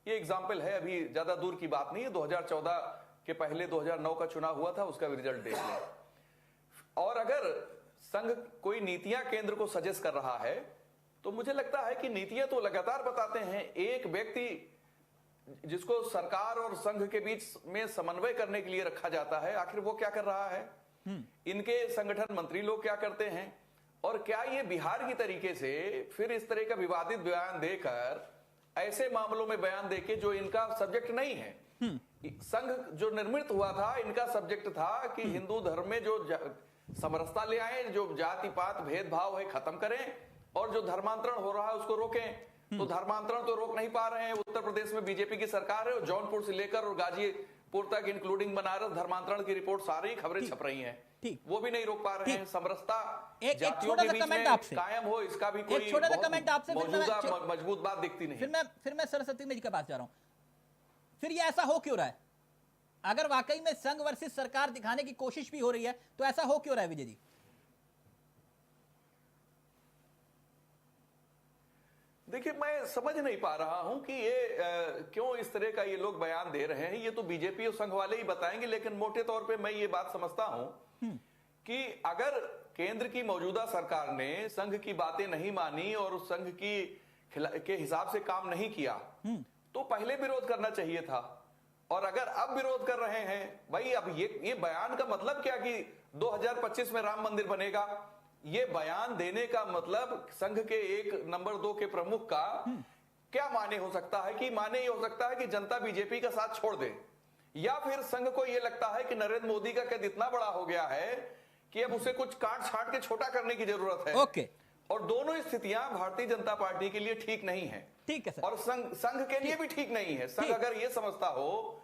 ये एग्जाम्पल है, अभी ज्यादा दूर की बात नहीं है। 2014 के पहले 2009 का चुनाव हुआ था, उसका भी रिजल्ट देख लें। और अगर संघ कोई नीतियां केंद्र को सजेस्ट कर रहा है तो मुझे लगता है कि नीतियां तो लगातार बताते हैं। एक व्यक्ति जिसको सरकार और संघ के बीच में समन्वय करने के लिए रखा जाता है, आखिर वो क्या कर रहा है? इनके संगठन मंत्री लोग क्या करते हैं? और क्या ये बिहार की तरीके से फिर इस तरह का विवादित बयान देकर, ऐसे मामलों में बयान देके जो इनका सब्जेक्ट नहीं है? संघ जो निर्मित हुआ था, इनका सब्जेक्ट था कि हिंदू धर्म में जो समरसता ले आए, जो जाति पात भेदभाव है खत्म करें, और जो धर्मांतरण हो रहा है उसको रोकें। तो धर्मांतरण तो रोक नहीं पा रहे हैं। उत्तर प्रदेश में बीजेपी की सरकार है, और जौनपुर से लेकर और गाजीपुर तक इंक्लूडिंग बनारस धर्मांतरण की रिपोर्ट सारी खबरें छप रही हैं, वो भी नहीं रोक पा रहे हैं। समरसता जातियों के बीच में कायम हो, इसका भी कोई मौजूदा मजबूत बात दिखती नहीं। फिर मैं सरस्वती जी के पास जा रहा हूं। फिर ये ऐसा हो क्यों रहा है? अगर वाकई में संघ वर्सेस सरकार दिखाने की कोशिश भी हो रही है तो ऐसा हो क्यों रहा है विजय जी? देखिए, मैं समझ नहीं पा रहा हूं कि ये क्यों इस तरह का ये लोग बयान दे रहे हैं। ये तो बीजेपी और संघ वाले ही बताएंगे, लेकिन मोटे तौर पे मैं ये बात समझता हूं कि अगर केंद्र की मौजूदा सरकार ने संघ की बातें नहीं मानी और उस संघ के हिसाब से काम नहीं किया तो पहले विरोध करना चाहिए था। और अगर अब विरोध कर रहे हैं, भाई अब ये बयान का मतलब क्या कि 2025 में राम मंदिर बनेगा? ये बयान देने का मतलब संघ के 1 नंबर 2 के प्रमुख का क्या माने हो सकता है? कि माने ये हो सकता है कि जनता बीजेपी का साथ छोड़ दे, या फिर संघ को ये लगता है कि नरेंद्र मोदी का कद इतना बड़ा हो गया है कि अब उसे कुछ काट छाट के छोटा करने की जरूरत है। ओके। और दोनों स्थितियां भारतीय जनता पार्टी के लिए ठीक नहीं है। ठीक है सर। और संघ के लिए भी ठीक नहीं है। संघ अगर ये समझता हो,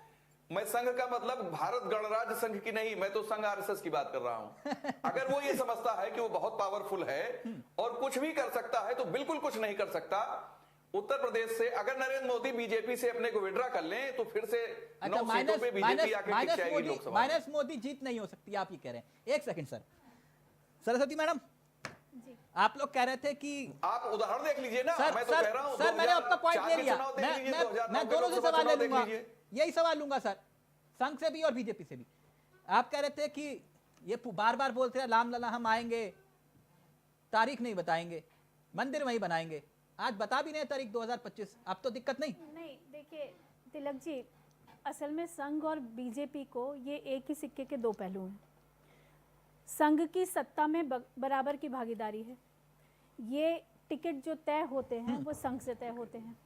मैं संघ का मतलब भारत गणराज्य संघ की नहीं, मैं तो संघ आरएसएस की बात कर रहा हूं। अगर वो ये समझता है कि वो बहुत पावरफुल है और कुछ भी कर सकता है, तो बिल्कुल कुछ नहीं कर सकता। उत्तर प्रदेश से अगर नरेंद्र मोदी बीजेपी से अपने को विड्रा कर लें तो फिर से 9 सीटों पे बीजेपी आके टिक जाएगी लोकसभा। माइनस मोदी जीत नहीं हो सकती, आप ये कह रहे हैं। एक सेकंड सर, सरस्वती मैडम, आप लोग कह रहे थे कि आप उदाहरण देख लीजिए ना। सर मैं तो सर कह रहा हूं, सर मैंने आपका पॉइंट 2004 ले के लिया। चुनाव देख लीजिए, 2009 मैं के दोनों से लोकसभा सवाल ले चुनाव देख लूंगा, लीजिए। यही सवाल लूंगा सर, संघ से भी और बीजेपी से भी। आप कह रहे थे कि ये बार बार बोलते हैं राम लला हम आएंगे, तारीख नहीं बताएंगे, मंदिर वहीं बनाएंगे। आज बता भी नहीं तारीख 2025, अब तो दिक्कत नहीं। देखिए तिलक जी, असल में संघ और बीजेपी को ये एक ही सिक्के के दो पहलू हैं। संघ की सत्ता में बराबर की भागीदारी है। ये टिकट जो तय होते हैं वो संघ से तय होते हैं।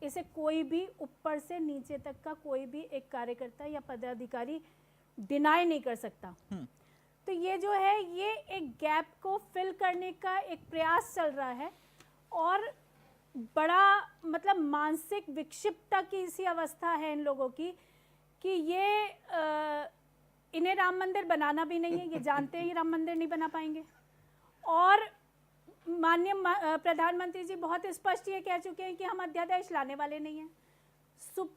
इसे कोई भी ऊपर से नीचे तक का कोई भी एक कार्यकर्ता या पदाधिकारी डिनाई नहीं कर सकता। तो ये जो है ये एक गैप को फिल करने का एक प्रयास चल रहा है और बड़ा मतलब मानसिक विक्षिप्तता की इसी अवस्था है इन लोगों की कि ये इन्हें राम मंदिर बनाना भी नहीं है, ये जानते हैं ये राम मंदिर नहीं बना पाएंगे। और माननीय प्रधानमंत्री जी बहुत स्पष्ट ये कह चुके हैं कि हम अध्यादेश लाने वाले नहीं हैं।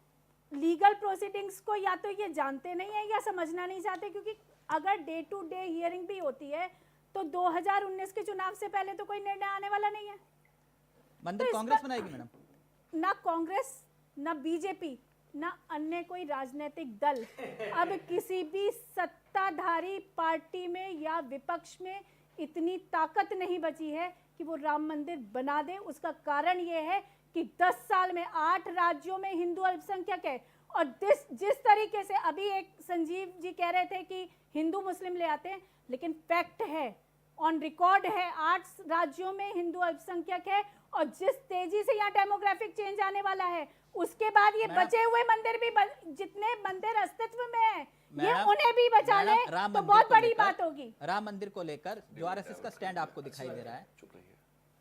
लीगल प्रोसीडिंग्स को या तो ये जानते नहीं है या समझना नहीं चाहते, क्योंकि अगर डे टू डे हियरिंग भी होती है तो 2019 के चुनाव से पहले तो कोई निर्णय आने वाला नहीं है। मंदिर तो कांग्रेस बनाएगी मैडम? ना कांग्रेस, ना बीजेपी, ना अन्य कोई राजनीतिक दल अब किसी भी सत्ताधारी पार्टी में या विपक्ष में इतनी ताकत नहीं बची है कि वो राम मंदिर बना दे। उसका कारण ये है कि 10 साल में 8 राज्यों में हिंदू अल्पसंख्यक है और जिस तरीके से अभी एक संजीव जी कह रहे थे कि हिंदू मुस्लिम ले आते हैं, लेकिन फैक्ट है, ऑन रिकॉर्ड है, 8 राज्यों में हिंदू अल्पसंख्यक है और जिस तेजी से यहाँ डेमोग्राफिक चेंज आने वाला है उसके बाद ये बचे हुए मंदिर भी जितने मंदिर अस्तित्व में है ये उन्हें भी बचा ले तो बहुत बड़ी बात होगी। राम मंदिर को लेकर जो आरएसएस का स्टैंड आपको दिखाई दे रहा है,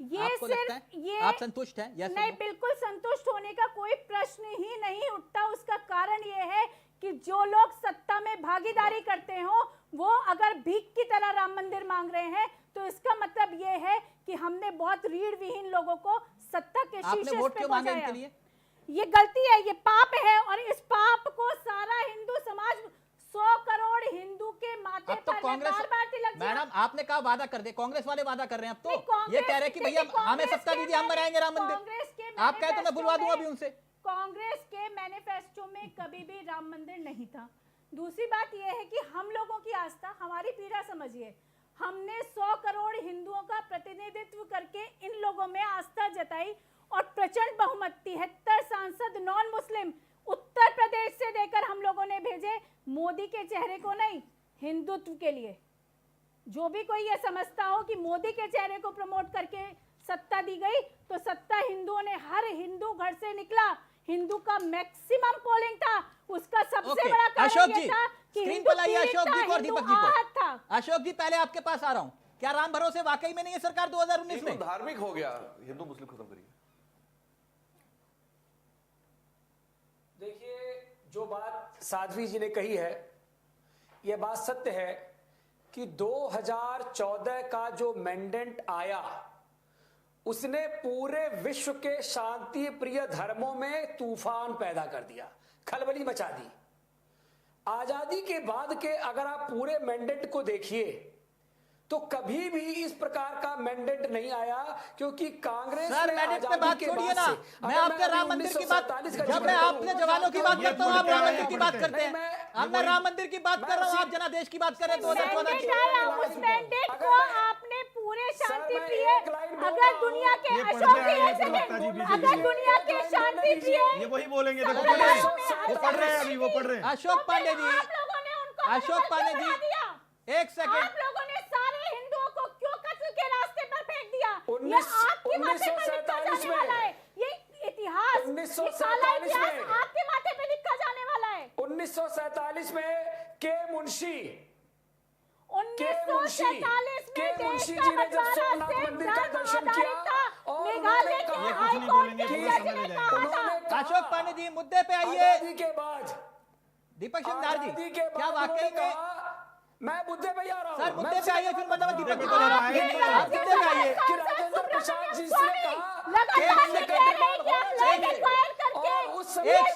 ये सिर्फ ये आप संतुष्ट हैं? नहीं, बिल्कुल संतुष्ट होने का कोई प्रश्न ही नहीं उठता। उसका कारण ये है कि जो लोग सत्ता में भागीदारी करते हो वो अगर भीख की तरह राम मंदिर मांग रहे हैं तो इसका मतलब ये है कि हमने बहुत रीढ़ विहीन लोगों को सत्ता के शीर्ष पे पहुंचाया। ये गलती है, ये पाप है और इस पाप को सारा हिंदू समाज 100 करोड़ हिंदू के माथे तो पर कांग्रेस, मैडम आपने कहा वादा कर दे, कांग्रेस वाले वादा कर रहे हैं अब तो ये कह रहे हैं कि भैया हमें सत्ता दीजिए, हम बनाएंगे राम मंदिर। आप कहे तो मैं बुलवा दूंगा अभी उनसे। कांग्रेस के मैनिफेस्टो में कभी भी राम मंदिर नहीं था। दूसरी बात यह है कि हम लोगों की आस्था, हमारी पीड़ा समझिए, हमने 100 करोड़ हिंदुओं का प्रतिनिधित्व करके इन लोगों में आस्था जताई और प्रचंड बहुमत 73 सांसद नॉन मुस्लिम उत्तर प्रदेश से देकर हम लोगों ने भेजे, मोदी के चेहरे को नहीं, हिंदुत्व के लिए। जो भी कोई ये समझता हो कि मोदी के चेहरे को प्रमोट करके सत्ता दी गई, तो सत्ता हिंदुओं ने, हर हिंदू घर से निकला, हिंदू का मैक्सिमम पोलिंग था, उसका सबसे बड़ा कारण ये था कि हिंदू अशोक जी को और दीपक जी को। अशोक जी पहले आपके पास आ रहा हूं, क्या राम भरोसे वाकई में नहीं है सरकार 2019 में? धार्मिक हो गया, हिंदू मुस्लिम खत्म करिए। देखिए, जो बात साध्वी जी ने कही है यह बात सत्य है कि 2014 का जो मैंडेट आया उसने पूरे विश्व के शांति प्रिय धर्मों में तूफान पैदा कर दिया, खलबली मचा दी। आजादी के बाद के अगर आप पूरे मैंडेट को देखिए तो कभी भी इस प्रकार का मैंडेट नहीं आया, क्योंकि कांग्रेस सर मैंडेट पे बात छोड़िए ना, मैं आपके राम मंदिर की बात, जब मैं आपने जवानों की बात करता हूँ आप राम मंदिर की बात करते हैं। अब मैं राम मंदिर की बात कर रहा हूँ, आप जनादेश की बात कर रहे हैं 2014 की। उस मैंडेट को आपने पूरे शांति प्रिय, अगर दुनिया के अशोक जी, अगर दुनिया के शांति प्रिय, ये वही बोलेंगे, देखो वो पढ़ रहे हैं अभी, वो पढ़ रहे हैं। अशोक पांडे जी, अशोक पांडे जी एक सेकंड, आप लोगों ने सारे हिंदुओं को क्यों कत्ल के रास्ते पर फेंक दिया? ये आपके माथे पर लिखा जाने वाला है, ये इतिहास, ये काला इतिहास आपके माथे पे लिखा जाने वाला है। 1947 में के मुंशी 1947 में देश जी का ने जब बंटवारा सोमनाथ मंदिर का दर्शन किया और मेघालय के हाई कोर्ट के जज ने कहा था। अशोक पांडे जी मुद्दे पे आइए। आजादी के बाद दीपक शिवदार जी, क्या वाकई में मैं मुद्दे पे आ रहा हूं, सर मुद्दे पे आइए, फिर मतलब दीपक जी को ले रहा हूं, आप मुद्दे पे आइए। कि राजेंद्र प्रसाद जी ने कहा लगातार करके उस समय एक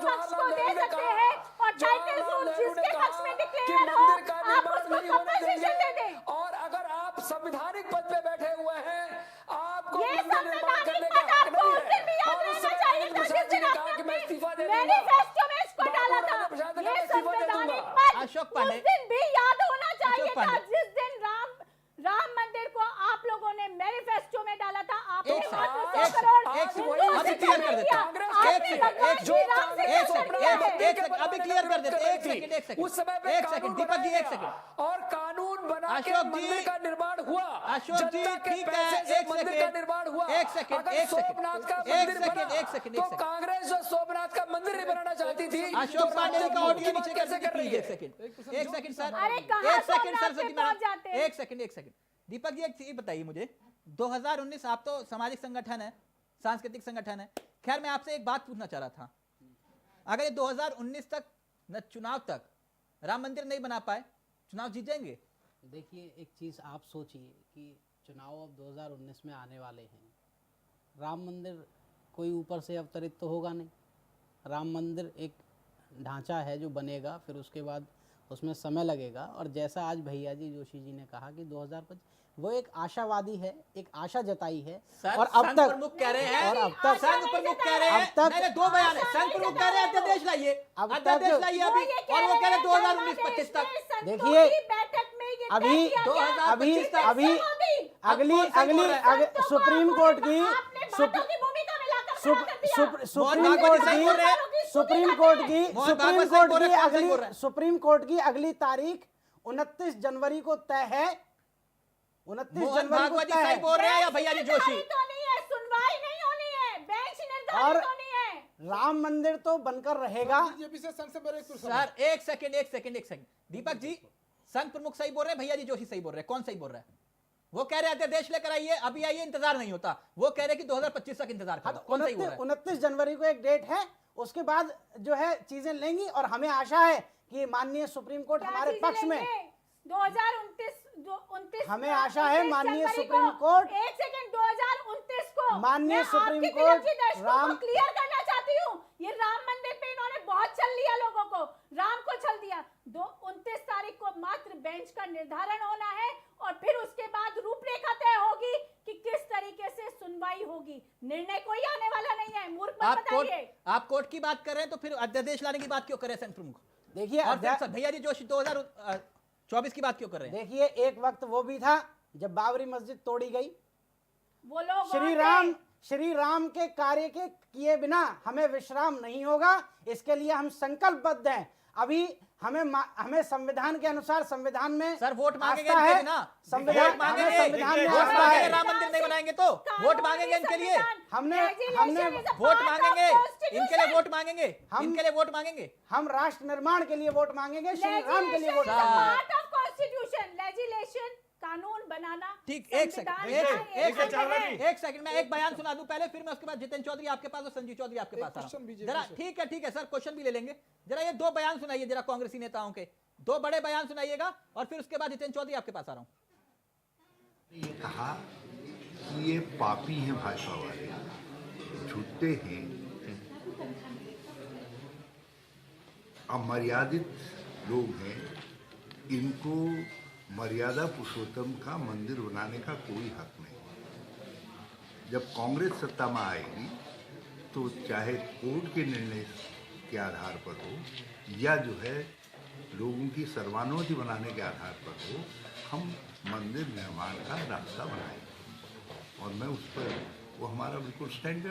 पक्ष को दे सकते हैं और टाइटल रूल जिसके पक्ष में डिक्लेयर हो आप उसको कंपनसेशन दे दें। और अगर आप संवैधानिक पद पे बैठे मैनिफेस्टो में इसको डाला था। प्रसाद ये मैं इस्तीफा दे संवैधानिक दूंगा। पद अशोक पांडे। उस दिन भी याद होना चाहिए अशोक था, पांडे। जिस दिन राम मंदिर को आप लोगों ने मैनिफेस्टो में डाला था। आपने एक मात्र सेकंड, 100 एक करोड़ सेकंड, हिंदुओं अभी से क्लियर कर कर देते दिया। हैं। आपने एक सेकंड, भगवान एक श्री राम से एक कर सेकंड, दिया है। एक सेकंड, अभी क्लियर कर देते हैं। एक सेकंड, एक सेकंड, उस समय पे एक कानून सेकंड, दीपक जी, बनाया एक सेकंड। गया और कानून बना के अशोक जी, मंदिर का निर्माण हुआ। अशोक जी, जनता के ठीक है, पैसे से एक मंदिर सेकंड, का निर्माण हुआ। एक सेकंड, अगर एक सेकंड, सोमनाथ का एक मंदिर सेकंड, बना, एक सेकंड, तो एक सेकंड। कांग्रेस जो सोमनाथ का मंदिर नहीं बनाना चाहती थी, अशोक तो पांडे राम का जन्मभूमि ऑडियो की नीचे बात कर कैसे दीजिए कर रही प्लीज। है? एक सेकंड सर, अरे कहाँ एक सेकंड सोमनाथ सरस्वती पे पहुंच जाते हैं? मैडम, एक सेकंड। दीपक जी, एक चीज बताइए मुझे, 2019 आप तो सामाजिक संगठन है, सांस्कृतिक संगठन है, खैर मैं आपसे एक बात पूछना चाह रहा था, अगर ये 2019 तक न चुनाव तक राम मंदिर नहीं बना पाए, चुनाव जीत जाएंगे? देखिए, एक चीज़ आप सोचिए कि चुनाव अब 2019 में आने वाले हैं। राम मंदिर कोई ऊपर से अवतरित तो होगा नहीं। राम मंदिर एक ढांचा है जो बनेगा, फिर उसके बाद उसमें समय लगेगा। और जैसा आज भैया जी जोशी जी ने कहा कि 2025, वो एक आशावादी है, एक आशा जताई है। सर, और अब संघ तक प्रमुख कह रहे हैं, और अब तक संघ प्रमुख कह रहे हैं, अब तक- नहीं, दो बयान है, संघ प्रमुख कह रहे हैं अध्यादेश लाइए, अब तक- अध्यादेश लाइए अभी, और वो कह रहे हैं 2019-25 तक। देखिए, बैठक में ये अभी तय किया गया। अभी 2025 तक। अभी मोदी, सुप्रीम कोर्ट की आपने बातों की भूमिका में लाकर सुप- खड़ा कर दिया। सुप- सुप्रीम मोहन कोर्ट भागवत सही बोल रहे हैं। की सुप्रीम कोर्ट की मोहन सुप्रीम भागवत सही कोर्ट बोल रहे की हैं, कौन सही बोल रहा अगली है? सुप्रीम कोर्ट की अगली तारीख 29 जनवरी को तय है। 29 मोहन जनवरी को भागवत जी तय सही है। बोल रहे हैं या भैया जी जोशी? निर्धारित होनी है, सुनवाई नहीं होनी है, बेंच और निर्धारित होनी है। राम मंदिर तो बनकर रहेगा। बीजेपी से संघ से मेरा एक प्रश्न है। सर एक सेकंड, दीपक जी, संघ प्रमुख सही बोल रहे हैं, भैया जी जोशी सही बोल रहे हैं, कौन सही बोल रहा है? वो कह रहे हैं अध्यादेश लेकर आइए, अभी आइए, इंतजार नहीं होता। वो कह रहे हैं कि 2025 तक इंतजार करो, कौन सही बोल रहा है? 29 जनवरी को एक डेट है, उसके बाद जो है चीजें लेंगी। और हमें आशा है कि माननीय सुप्रीम कोर्ट क्या हमारे चीज़ पक्ष में, लेंगे? 2029 हमें आशा है 29 माननीय जनवरी सुप्रीम को, कोर्ट, एक सेकंड, 2029 को माननीय मैं सुप्रीम आपके कोर्ट, तिलक जी दर्शकों राम- को क्लियर करना चाहती हूँ। ये राम मंदिर पे इन्होंने बहुत छल लिया, लोगों को, राम को छल दिया। 29 तारीख को मात्र बेंच का निर्धारण होना है और फिर उसके बाद रूपरेखा तय होगी कि किस तरीके से सुनवाई होगी। निर्णय कोई आने वाला नहीं है, मूर्ख मत बताइए। आप कोर्ट की बात कर रहे हैं, तो फिर अध्यादेश लाने की बात क्यों कर रहे हैं संघ प्रमुख? देखिए और फिर भैया जी जोशी 2024 की बात क्यों कर रहे हैं? देखिए, एक वक्त वो भी था जब बाबरी मस्जिद तोड़ी गई। वो लोग श्री राम के कार्य के किए बिना हमें विश्राम नहीं होगा। इसके लिए हम संकल्पबद्ध हैं। अभी हमें संविधान के अनुसार, संविधान में सर वोट मांगेंगे आस्था इनके है। ना, संविधान वोट मांगेंगे, संविधान में वोट आस्था मांगेंगे, है। राम मंदिर नहीं बनाएंगे तो वोट मांगेंगे इनके लिए, हमने वोट मांगेंगे, इनके लिए वोट मांगेंगे, इनके लिए वोट मांगेंगे। हम राष्ट्र निर्माण के लिए वोट मांगेंगे, श्री राम के लिए वोट Legislation is a मांगेंगे। part of constitution. Legislation, कानून बनाना, ठीक, एक संविधान सेकंड, का एक सेकंड, मैं एक बयान सुना दूं पहले, फिर मैं उसके बाद जितेंद्र चौधरी आपके पास और संजीव चौधरी आपके पास आ रहा हूं। जरा ठीक है सर, क्वेश्चन भी ले लेंगे। जरा ये दो बयान सुनाइए जरा, कांग्रेसी नेताओं के दो बड़े बयान सुनाइएगा, और फिर उसके बाद जितेंद्र चौधरी आपके पास आ रहा हूं। ये कहा कि ये पापी हैं भाजपा वाले, झूठे हैं, अमर्यादित लोग हैं, इनको मर्यादा पुरुषोत्तम का मंदिर बनाने का कोई हक नहीं। जब कांग्रेस सत्ता में आएगी तो चाहे कोर्ट के निर्णय के आधार पर हो या जो है लोगों की सर्वानुमति बनाने के आधार पर हो, हम मंदिर निर्माण का रास्ता बनाएंगे। और मैं उस पर, वो हमारा बिल्कुल स्टैंड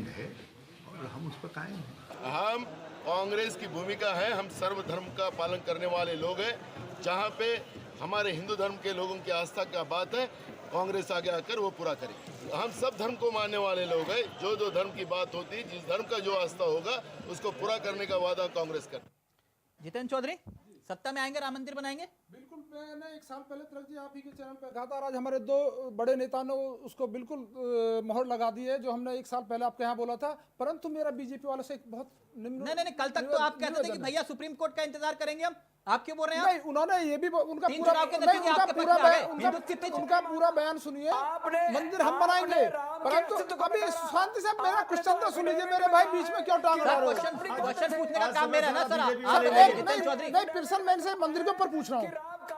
है और हम उस पर कायम हैं। हम कांग्रेस की भूमिका है, हम सर्वधर्म का पालन करने वाले लोग हैं। जहाँ पे हमारे हिंदू धर्म के लोगों की आस्था का बात है, कांग्रेस आगे आकर वो पूरा करे। हम सब धर्म को मानने वाले लोग हैं। जो जो धर्म की बात होती है, जिस धर्म का जो आस्था होगा उसको पूरा करने का वादा कांग्रेस कर। जितेंद्र चौधरी, सत्ता में आएंगे, राम मंदिर बनाएंगे? बिल्कुल, मैंने एक साल पहले तिलक जी आप ही के चैनल पर कहा था, आज हमारे दो बड़े नेताओं ने उसको बिल्कुल मोहर लगा दी है, जो हमने एक साल पहले आपके यहाँ बोला था। परंतु मेरा बीजेपी वालों से एक बहुत नहीं, कल तक तो आप कहते थे कि भैया सुप्रीम कोर्ट का इंतजार करेंगे हम, आप क्यों बोल रहे हैं? नहीं, उन्होंने ये भी उनका तीन पूरा चुनाव के नतीजे आपके पक्ष में आ गए। उनका पूरा बयान सुनिए, मंदिर हम बनाएंगे। परंतु अभी शांति से मेरा क्वेश्चन तो सुन लीजिए मेरे भाई, बीच में क्यों टांग रहे हो? क्वेश्चन पूछने का काम मेरा है ना सर। नहीं, फिर से मैं इनसे मंदिर के ऊपर पूछ रहा हूँ।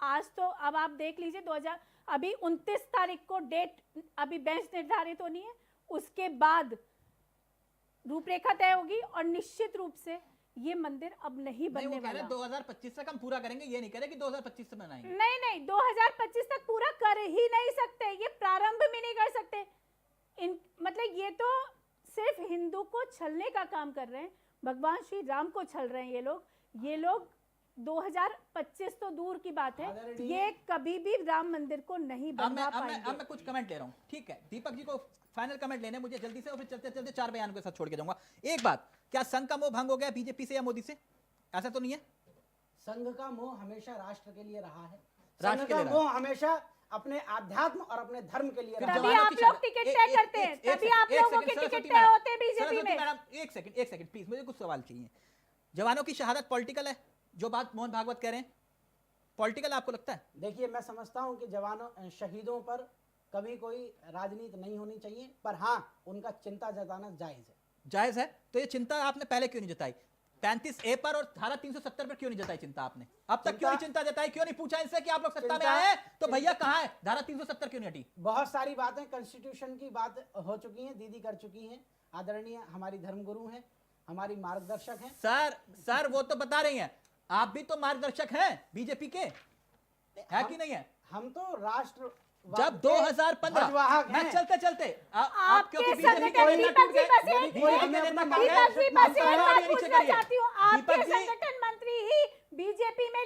आज तो अब आप देख लीजिए 2000 अभी 29 तारीख को डेट अभी बेंच निर्धारित होनी है, उसके बाद रूपरेखा तय होगी और निश्चित रूप से ये मंदिर अब नहीं बनने वाला। 2025 तक हम पूरा करेंगे, ये नहीं कह रहे कि 2025 से बनाएंगे। नहीं 2025 तक पूरा कर ही नहीं सकते, ये प्रारंभ में नहीं कर सकते। मतलब ये तो सिर्फ हिंदू को छलने का काम कर रहे हैं, भगवान श्री राम को छल रहे हैं ये लोग 2025 तो दूर की बात है, ये कभी भी राम मंदिर को नहीं बनवा पाएंगे। अब मैं कुछ कमेंट ले रहा हूँ, ठीक है। दीपक जी को फाइनल कमेंट लेने मुझे जल्दी से, और फिर चलते चलते 4 बयान के साथ छोड़ के जाऊंगा। एक बात, क्या संघ का मोह भंग हो गया बीजेपी से या मोदी से? ऐसा तो नहीं है। संघ का मोह हमेशा राष्ट्र के लिए रहा है, राष्ट्र संघ का मोह हमेशा अपने आध्यात्म और अपने धर्म के लिए रहा है। तभी आप लोग टिकट तय करते हैं, तभी आप लोगों के टिकट तय होते हैं बीजेपी में। एक सेकंड प्लीज, मुझे कुछ सवाल चाहिए। जवानों की शहादत पॉलिटिकल है, जो बात मोहन भागवत कह रहे हैं, पॉलिटिकल आपको लगता है? देखिए, मैं समझता हूं कि जवानों शहीदों पर कभी कोई राजनीति नहीं होनी चाहिए, पर हाँ, उनका चिंता जताना जायज है। तो ये चिंता आपने पहले क्यों नहीं जताई? 35A पर और धारा 370 पर क्यों नहीं जताई चिंता आपने? अब तक क्यों नहीं चिंता जताई? क्यों नहीं पूछा इनसे कि आप लोग सत्ता में आए हैं तो भैया कहां है? धारा 370 क्यों नहीं हटी? बहुत सारी बातें कॉन्स्टिट्यूशन की बात हो चुकी हैं, दीदी कर चुकी हैं, आदरणीय हमारी धर्मगुरु हैं, हमारी मार्गदर्शक हैं। सर वो तो बता रही हैं, आप भी तो मार्गदर्शक हैं बीजेपी के, है कि नहीं है? हम तो राष्ट्र जब 2015 मैं चलते आप क्योंकि बीजेपी के नेता टूट गए, आपके संगठन मंत्री ही बीजेपी में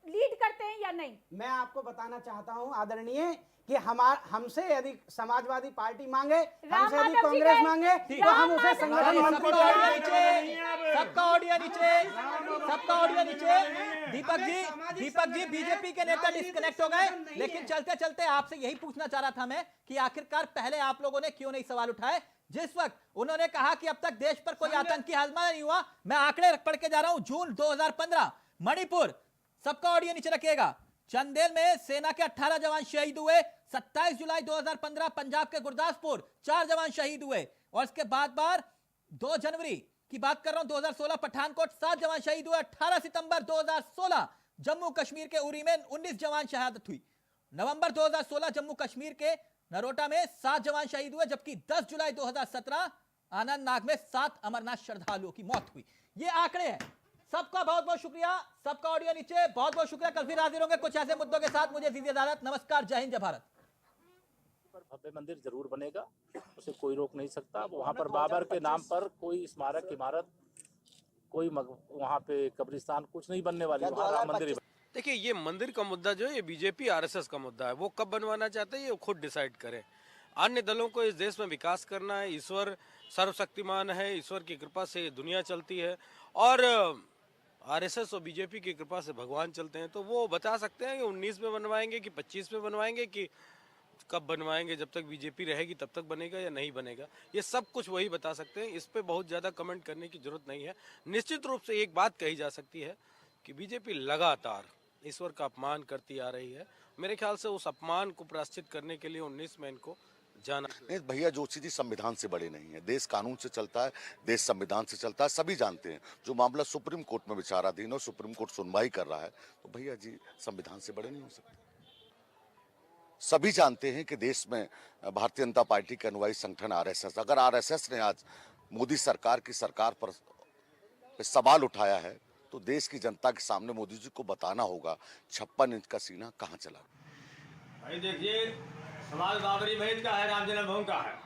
लीड करते हैं या नहीं? मैं आपको बताना चाहता हूं आदरणीय कि हमसे यदि समाजवादी पार्टी मांगे, हमसे यदि कांग्रेस मांगे, तो हम उसे संगठन मंत्री। सबका ऑडियो नीचे। दीपक जी बीजेपी के नेता डिस्कनेक्ट हो गए, लेकिन चलते चलते आपसे यही पूछना चाह रहा था मैं कि आखिरकार पहले आप लोगों ने क्यों नहीं सवाल उठाए? जिस वक्त उन्होंने कहा कि अब तक देश पर कोई आतंकी हमला नहीं हुआ, मैं आंकड़े पढ़ के जा रहा हूं, जून 2015 मणिपुर, सबका ऑडियो नीचे रखिएगा, चंदेल में सेना के 18 जवान शहीद हुए। 27 जुलाई 2015 पंजाब के गुरदासपुर 4 जवान शहीद हुए, और इसके बाद 2 जनवरी की बात कर रहा हूं 2016 पठानकोट 7 जवान शहीद हुए। 18 सितंबर 2016 जम्मू कश्मीर के उरी में 19 जवान शहादत हुई। नवंबर 2016 जम्मू कश्मीर के नरोटा में 7 जवान शहीद हुए, जबकि 10 जुलाई 2017 आनंदनाग में 7 अमरनाथ श्रद्धालुओं की मौत हुई। ये आंकड़े हैं। सबका बहुत बहुत शुक्रिया, सबका ऑडियो नीचे, बहुत बहुत शुक्रिया। कल फिर हाजिर होंगे कुछ ऐसे मुद्दों के साथ। मुझे दीजिए इजाजत, नमस्कार, जय हिंद, जय भारत। भव्य मंदिर जरूर बनेगा, उसे कोई रोक नहीं सकता। वहाँ पर बाबर के नाम पर कोई स्मारक इमारत, कोई वहाँ पे कब्रिस्तान कुछ नहीं बनने वाली, वहाँ राम मंदिर। देखिए, ये मंदिर का मुद्दा जो है ये बीजेपी आरएसएस का मुद्दा है, वो कब बनवाना चाहते हैं ये खुद डिसाइड करें। अन्य दलों को इस देश में विकास करना है, ईश्वर सर्वशक्तिमान है, ईश्वर की कृपा से दुनिया चलती है, और आरएसएस और बीजेपी की कृपा से भगवान चलते हैं। तो वो बता सकते हैं कि 19 में बनवाएंगे कि 25 में बनवाएंगे कि कब बनवाएंगे, जब तक बीजेपी रहेगी तब तक बनेगा या नहीं बनेगा, ये सब कुछ वही बता सकते हैं। इस पे बहुत ज़्यादा कमेंट करने की जरूरत नहीं है। निश्चित रूप से एक बात कही जा सकती है कि बीजेपी लगातार ईश्वर का अपमान करती आ रही है। मेरे ख्याल से उस अपमान को प्रायश्चित करने के लिए 19 में इनको जाना। नहीं भैया, जोशी जी संविधान से बड़े नहीं है, देश कानून से चलता है, देश संविधान से चलता है, सभी जानते हैं। जो मामला सुप्रीम कोर्ट में विचाराधीन और सुप्रीम कोर्ट सुनवाई कर रहा है, तो भैया जी संविधान से बड़े नहीं हो सकते। सभी जानते हैं कि देश में भारतीय जनता पार्टी के अनुयायी संगठन आरएसएस, अगर आरएसएस ने आज मोदी सरकार की सरकार पर सवाल उठाया है, तो देश की जनता के सामने मोदी जी को बताना होगा 56 इंच का सीना कहाँ चला। भाई देखिए, सवाल बाबरी मस्जिद का है, राम जन्मभूमि का है।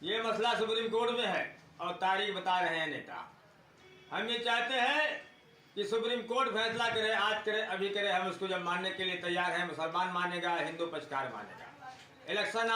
ये मसला सुप्रीम कोर्ट में है और तारीख बता रहे हैं नेता। हम ये चाहते हैं कि सुप्रीम कोर्ट फैसला करे, आज करे, अभी करे, हम उसको जब मानने के लिए तैयार हैं। मुसलमान मानेगा, हिंदू पक्षकार मानेगा। इलेक्शन